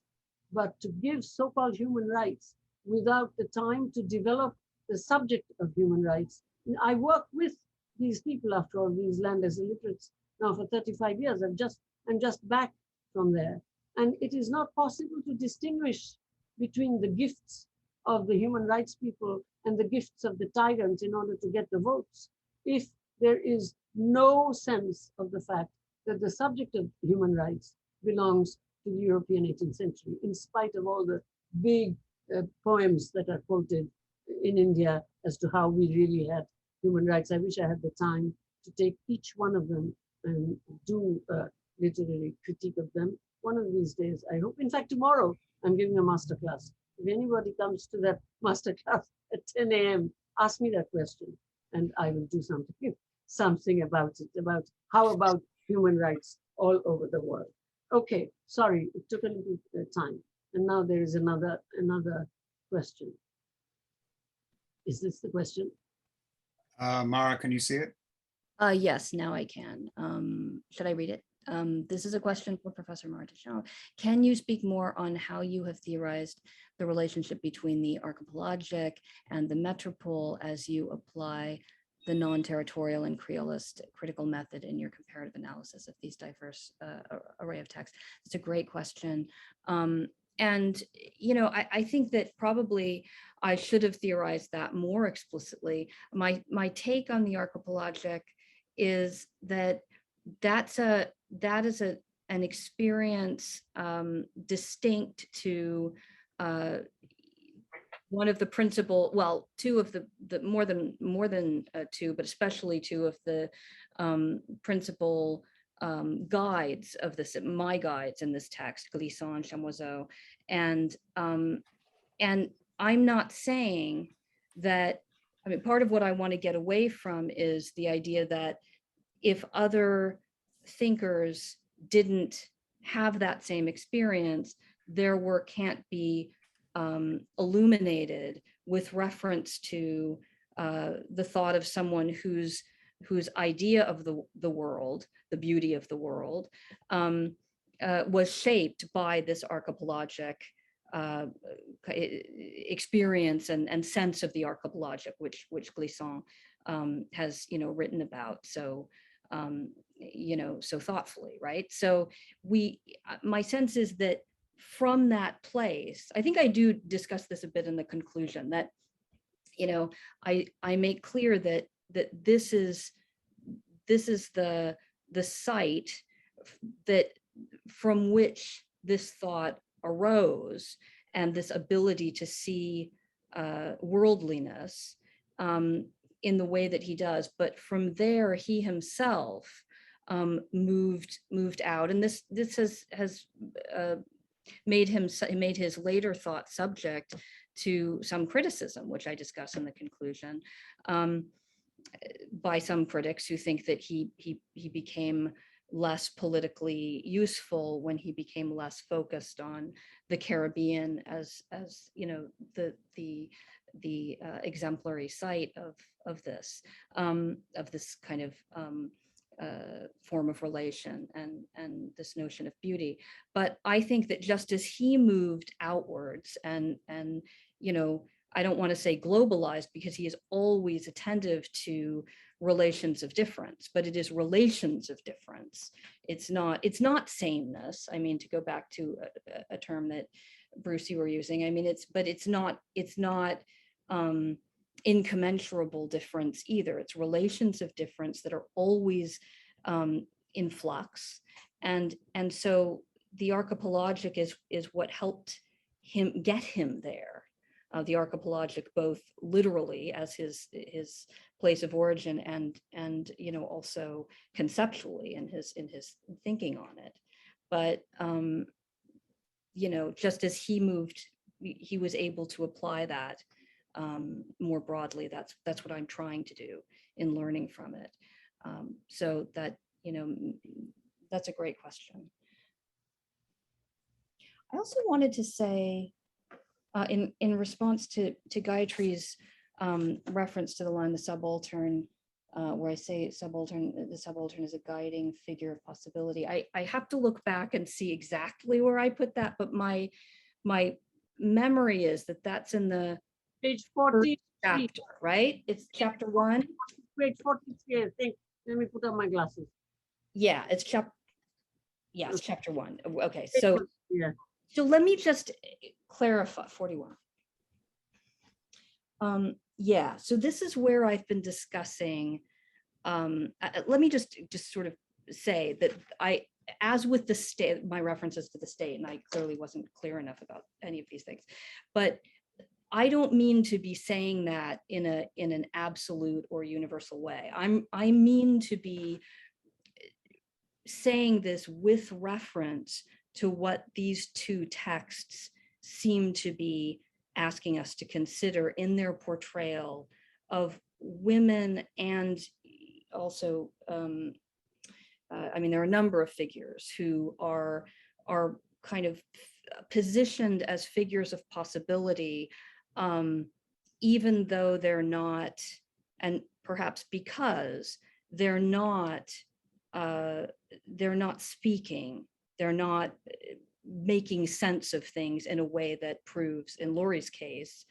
but to give so-called human rights without the time to develop the subject of human rights. I work with these people, after all, these landless illiterates now for 35 years. I'm just back from there. And it is not possible to distinguish between the gifts of the human rights people and the gifts of the tyrants in order to get the votes, if there is no sense of the fact that the subject of human rights belongs to the European 18th century, in spite of all the big poems that are quoted in India as to how we really had human rights. I wish I had the time to take each one of them and do a literary critique of them. One of these days, I hope. In fact, tomorrow, I'm giving a masterclass. If anybody comes to that masterclass at 10 a.m., ask me that question and I will do something. something about it, about how about human rights all over the world. Okay, sorry, it took a little time. And now there is another question. Is this the question? Mara, can you see it? Yes, now I can. Should I read it? This is a question for Professor Martichon. Can you speak more on how you have theorized the relationship between the archipelagic and the metropole as you apply the non-territorial and creolist critical method in your comparative analysis of these diverse array of texts? It's a great question. And, you know, I think that probably I should have theorized that more explicitly. My take on the archipelagic is that that is an experience distinct to one of the principal, well, two of the more than two, but especially two of the principal guides of this, my guides in this text, Glissant and Chamoiseau. And I'm not saying that, I mean, part of what I want to get away from is the idea that if other thinkers didn't have that same experience, their work can't be illuminated with reference to the thought of someone whose idea of the world, the beauty of the world, was shaped by this archipelagic experience and sense of the archipelagic, which Glissant has, you know, written about so you know, so thoughtfully, right? So my sense is that from that place, I think I do discuss this a bit in the conclusion, that, you know, I make clear that this is the site that from which this thought arose, and this ability to see worldliness in the way that he does. But from there, he himself moved out, and this has made his later thought subject to some criticism, which I discuss in the conclusion, by some critics who think that he became less politically useful when he became less focused on the Caribbean as you know, the exemplary site of this kind of form of relation and this notion of beauty. But I think that just as he moved outwards and you know, I don't want to say globalized, because he is always attentive to relations of difference, but it is relations of difference. It's not sameness. I mean, to go back to a term that Bruce, you were using, I mean, it's not incommensurable difference either. It's relations of difference that are always in flux. And so the archipelagic is what helped him get him there. The archipelagic, both literally as his place of origin and you know, also conceptually in his thinking on it. But you know, just as he moved, he was able to apply that more broadly. That's what I'm trying to do in learning from it. So that, you know, that's a great question. I also wanted to say, in response to Gayatri's reference to the line, the subaltern, where I say the subaltern is a guiding figure of possibility. I have to look back and see exactly where I put that, but my memory is that that's in the page 40 chapter, right? It's chapter 1. Page 43, I think. Let me put on my glasses. Yeah, it's chapter 1. Okay, so yeah. So let me just clarify 41. Yeah, so this is where I've been discussing. Let me just sort of say that as with the state, my references to the state, and I clearly wasn't clear enough about any of these things, but I don't mean to be saying that in an absolute or universal way. I mean to be saying this with reference to what these two texts seem to be asking us to consider in their portrayal of women and also, I mean, there are a number of figures who are kind of positioned as figures of possibility, even though they're not, and perhaps because they're not speaking, they're not making sense of things in a way that proves, in Laurie's case,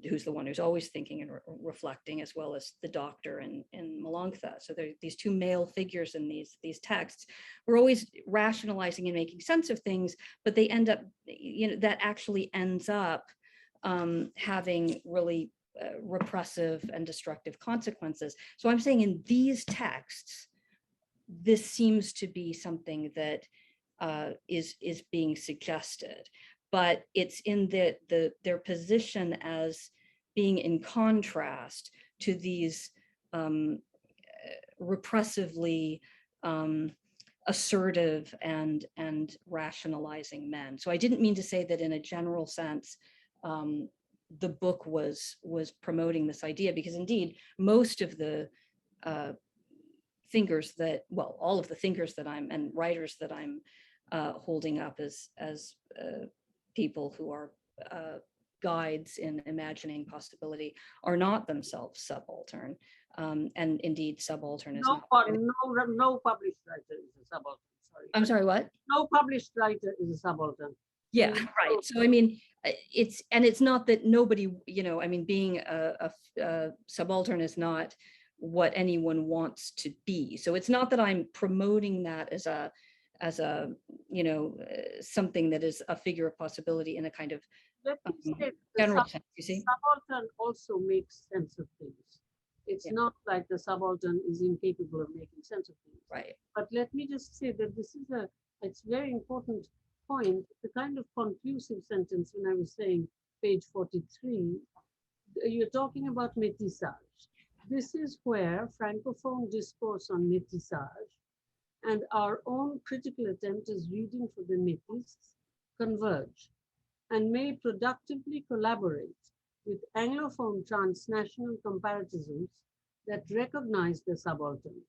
who's the one who's always thinking and reflecting, as well as the doctor in Melanchthon. So there are these two male figures in these texts. We're always rationalizing and making sense of things, but they end up, that actually ends up having really repressive and destructive consequences. So I'm saying in these texts, this seems to be something that is being suggested, but it's in their position as being in contrast to these repressively assertive and rationalizing men. So I didn't mean to say that in a general sense, the book was promoting this idea, because indeed most of the thinkers that, well, all of the thinkers that and writers that I'm holding up as people who are guides in imagining possibility are not themselves subaltern, and indeed subaltern is no published writer is a subaltern. Sorry. I'm sorry, what? No published writer is a subaltern. Yeah, right. So I mean, it's not that nobody, I mean, being a subaltern is not what anyone wants to be. So it's not that I'm promoting that as a something that is a figure of possibility in a kind of general sense, you see. Subaltern also makes sense of things. It's not like the subaltern is incapable of making sense of things. Right. But let me just say that this is it's very important point, the kind of conclusive sentence when I was saying page 43, you're talking about métissage. This is where Francophone discourse on métissage and our own critical attempt as reading for the métis converge and may productively collaborate with Anglophone transnational comparativisms that recognize the subaltern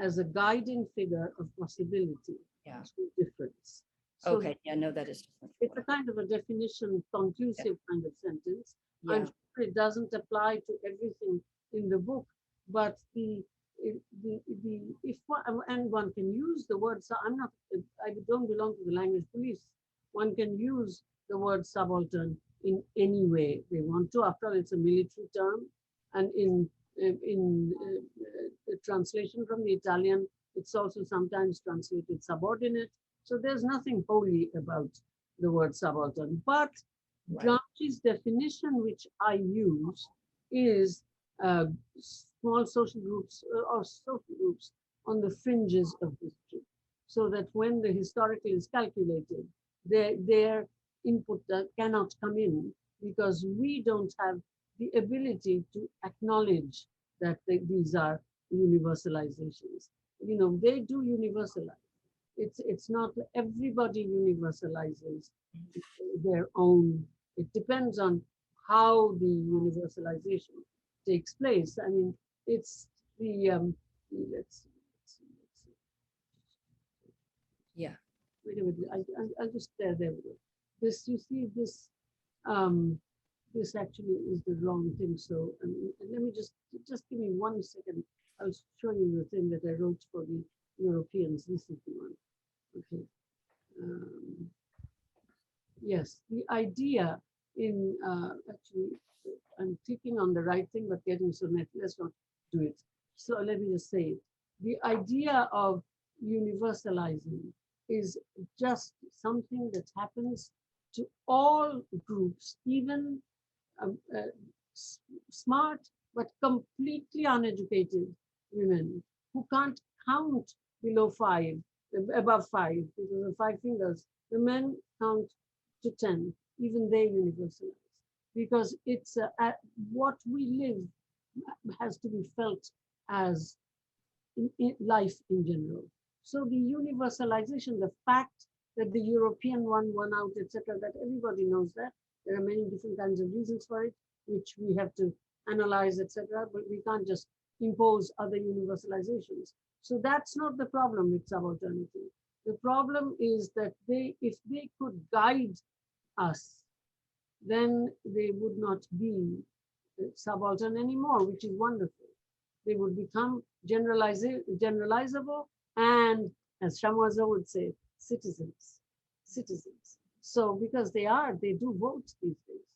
as a guiding figure of possibility through difference. So okay, yeah, no, that is. It's a kind of a definition, conclusive kind of sentence. Yeah. I'm sure it doesn't apply to everything in the book, but one can use the word. So I don't belong to the language police. One can use the word subaltern in any way they want to. After all, it's a military term, and in translation from the Italian, it's also sometimes translated subordinate. So there's nothing holy about the word subaltern. But Gramsci's definition, which I use, is small social groups or social groups on the fringes of history, so that when the historical is calculated, their input cannot come in because we don't have the ability to acknowledge that these are universalizations. They do universalize. It's not everybody universalizes their own. It depends on how the universalization takes place. I mean, it's the let's see. Yeah. Wait a minute. I'll just there we go. This, you see, this this actually is the wrong thing. So let me just give me 1 second. I'll show you the thing that I wrote for the Europeans. This is the one. Okay. Yes, the idea in actually, I'm clicking on the right thing, but getting so net. Let's not do it. So let me just say it. The idea of universalizing is just something that happens to all groups, even smart but completely uneducated women who can't count above 5, because of 5 fingers. The men count to 10, even they universalize, because it's what we live has to be felt as in life in general. So the universalization, the fact that the European one won out, etc., that everybody knows that. There are many different kinds of reasons for it, which we have to analyze, etc., but we can't just impose other universalizations. So that's not the problem with subalternity. The problem is that if they could guide us, then they would not be subaltern anymore, which is wonderful. They would become generalizable and, as Chamoiseau would say, citizens. So because they do vote these days.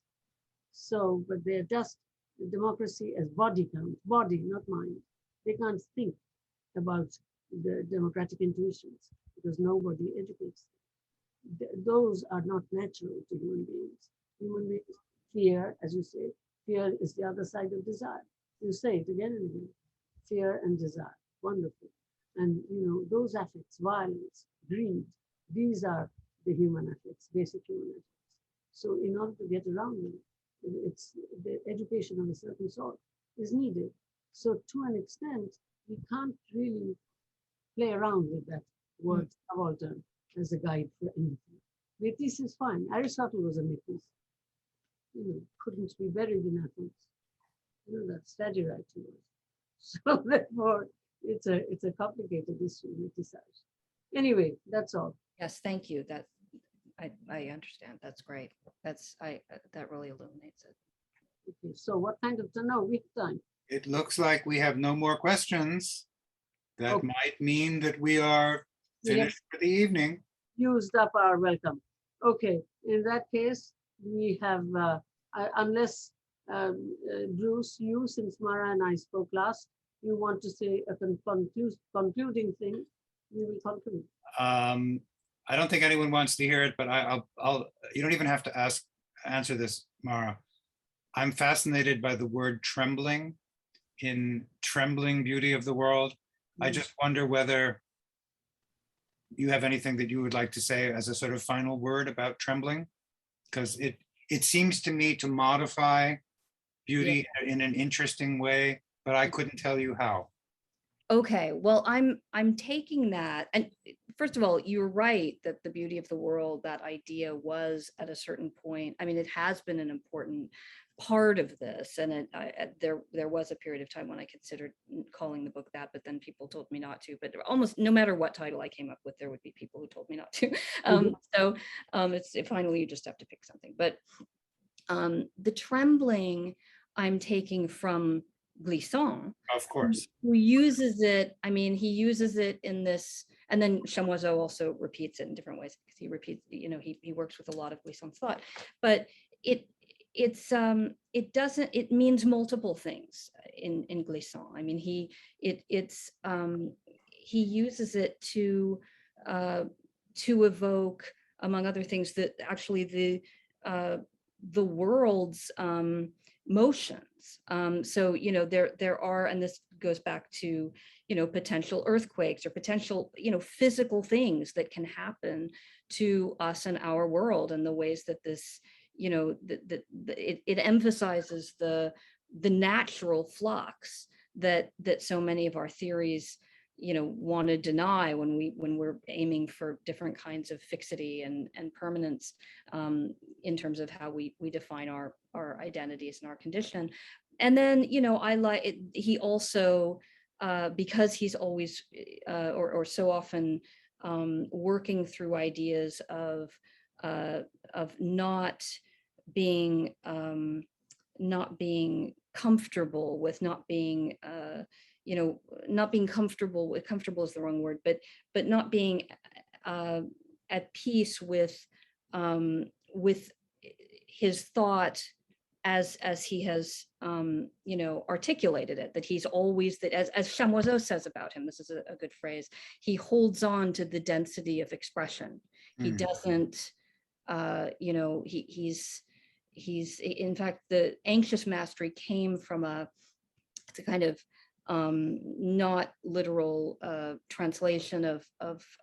So, but they're just democracy as body count, body, not mind. They can't think about the democratic intuitions because nobody educates them. Those are not natural to human beings. Human beings fear, as you say, fear is the other side of desire. You say it again and again, fear and desire, wonderful. And those affects, violence, greed, these are the human affects, basic human affects. So in order to get around them, it's the education of a certain sort is needed. So to an extent, we can't really play around with that word subaltern as a guide for anything. Métis is fine. Aristotle was a métis. Couldn't be buried in Athens. That Stagirite was. So therefore, it's a complicated issue, métissage. Anyway, that's all. Yes, thank you. That I understand. That's great. That really illuminates it. Okay, so what kind of which time? It looks like we have no more questions. That Okay. might mean that we are finished for the evening. Used up our welcome. Okay, in that case, we have, unless Bruce, you, since Mara and I spoke last, you want to say a concluding thing, we will conclude. I don't think anyone wants to hear it, but I'll you don't even have to answer this, Mara. I'm fascinated by the word trembling in Trembling Beauty of the World. I just wonder whether you have anything that you would like to say as a sort of final word about trembling, because it seems to me to modify beauty in an interesting way, but I couldn't tell you how. Okay, well, I'm taking that, and first of all, you're right that the beauty of the world, that idea was at a certain point. I mean, it has been an important part of this, and there was a period of time when I considered calling the book that, but then people told me not to. But almost no matter what title I came up with, there would be people who told me not to. So it's finally you just have to pick something. But the trembling I'm taking from Glissant, of course, who uses it. I mean, he uses it in this, and then Chamoiseau also repeats it in different ways because he repeats, he works with a lot of Glissant's thought, but it means multiple things in Glissant. I mean, he uses it to evoke, among other things, that actually the world's motions. So there are, and this goes back to potential earthquakes or potential physical things that can happen to us and our world, and the ways that this it emphasizes the natural flux that so many of our theories want to deny when we're aiming for different kinds of fixity and permanence in terms of how we define our identities and our condition. And then I like it, he also because he's always or so often working through ideas of not being comfortable with not being comfortable is the wrong word, but not being at peace with his thought as he has articulated it, that he's always, that as Chamoiseau says about him, this is a good phrase, he holds on to the density of expression. He doesn't he's in fact, the anxious mastery came from it's a kind of not literal translation of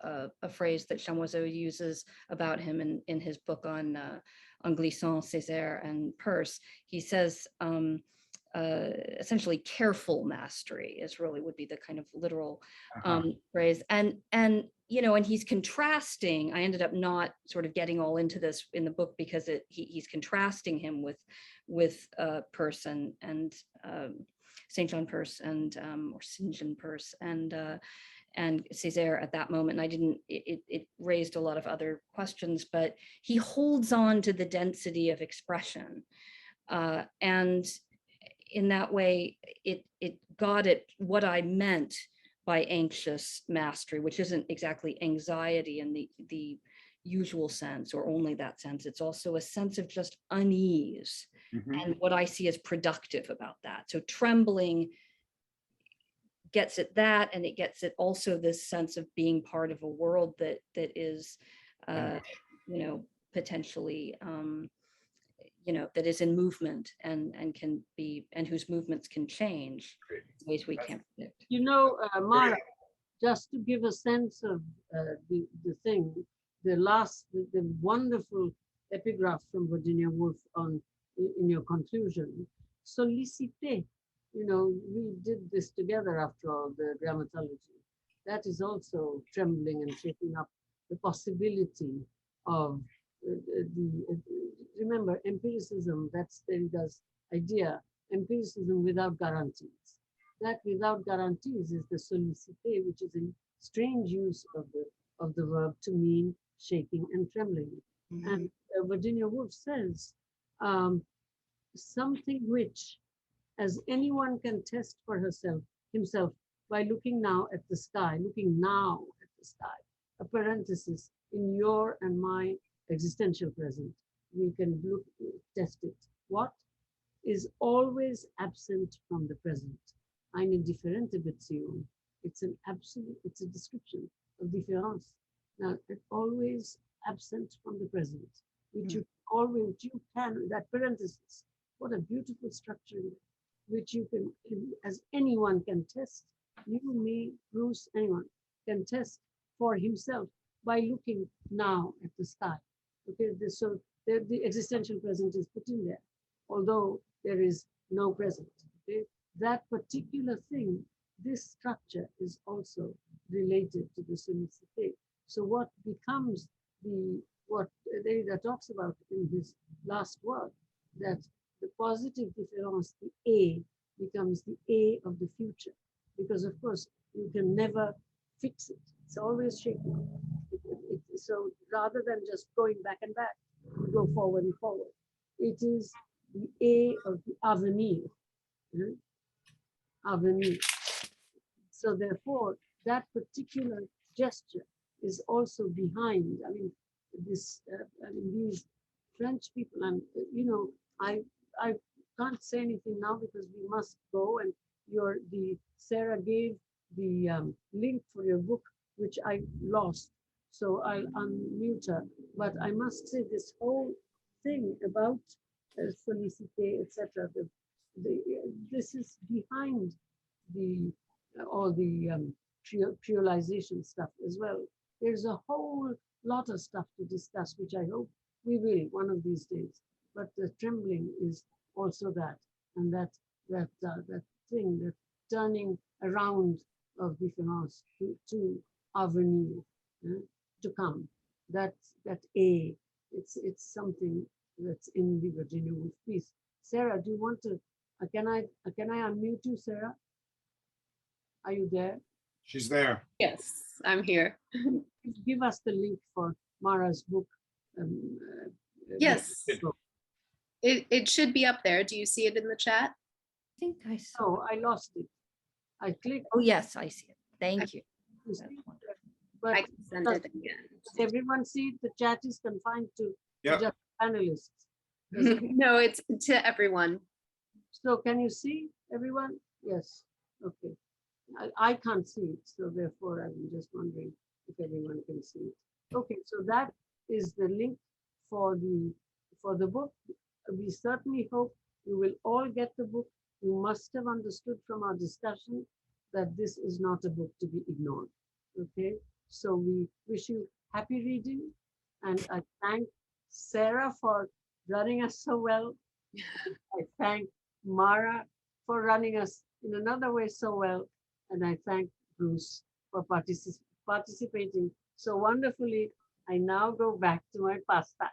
a phrase that Chamoiseau uses about him in his book on Glissant, Césaire, and Peirce. He says essentially careful mastery is really would be the kind of literal phrase, and he's contrasting. I ended up not sort of getting all into this in the book because he's contrasting him with Peirce and St. John Peirce and or St. John Peirce and Césaire at that moment. And it raised a lot of other questions, but he holds on to the density of expression. And in that way, it got at what I meant by anxious mastery, which isn't exactly anxiety in the usual sense or only that sense. It's also a sense of just unease, and what I see as productive about that. So trembling gets at that, and it gets at also this sense of being part of a world that is, potentially, that is in movement and can be, and whose movements can change in ways we can't predict. Mara, just to give a sense of the thing, the wonderful epigraph from Virginia Woolf in your conclusion, sollicité. We did this together after all, the grammatology. That is also trembling and shaking up the possibility of remember, empiricism, that's Derrida's idea, empiricism without guarantees. That without guarantees is the sollicité, which is a strange use of the verb to mean shaking and trembling. And Virginia Woolf says, something which, as anyone can test for himself by looking now at the sky, a parenthesis in your and my existential present, we can test it. What is always absent from the present? Eine differente Beziehung. It's a description of difference. Now, it's always absent from the present, which you can, that parenthesis, what a beautiful structure, which you can, as anyone can test, you, me, Bruce, anyone can test for himself by looking now at the sky. Okay, so the existential present is put in there, although there is no present. Okay, that particular thing, this structure is also related to the sollicité. So what becomes what Derrida talks about in his last work, that the positive difference, the A, becomes the A of the future, because of course you can never fix it. It's always shaking. So rather than just going back and back, you go forward and forward. It is the A of the avenir. Avenir. So therefore, that particular gesture is also behind. I mean, these French people, and I can't say anything now because we must go. And Sarah gave the link for your book, which I lost. So I'll unmute her. But I must say this whole thing about sollicité, etc. This is behind all the creolization stuff as well. There's a whole lot of stuff to discuss, which I hope we will one of these days. But the trembling is also that, and that thing, that turning around of difference to avenir, to come. That A, it's something that's in the Virginia Woolf piece. Sarah, do you want to? Can I unmute you, Sarah? Are you there? She's there. Yes, I'm here. Give us the link for Mara's book. Yes, it should be up there. Do you see it in the chat? I think I saw. Oh, I lost it. I clicked. Oh yes, I see it. Thank you. But I can send it again. does everyone see it? The chat is confined to just panelists. No, it's to everyone. So can you see everyone? Yes. Okay. I can't see it, so therefore I'm just wondering if everyone can see it. Okay, so that is the link for the book. We certainly hope you will all get the book. You must have understood from our discussion that this is not a book to be ignored. Okay, so we wish you happy reading, and I thank Sarah for running us so well. I thank Mara for running us in another way so well, and I thank Bruce for participating so wonderfully. I now go back to my pastime.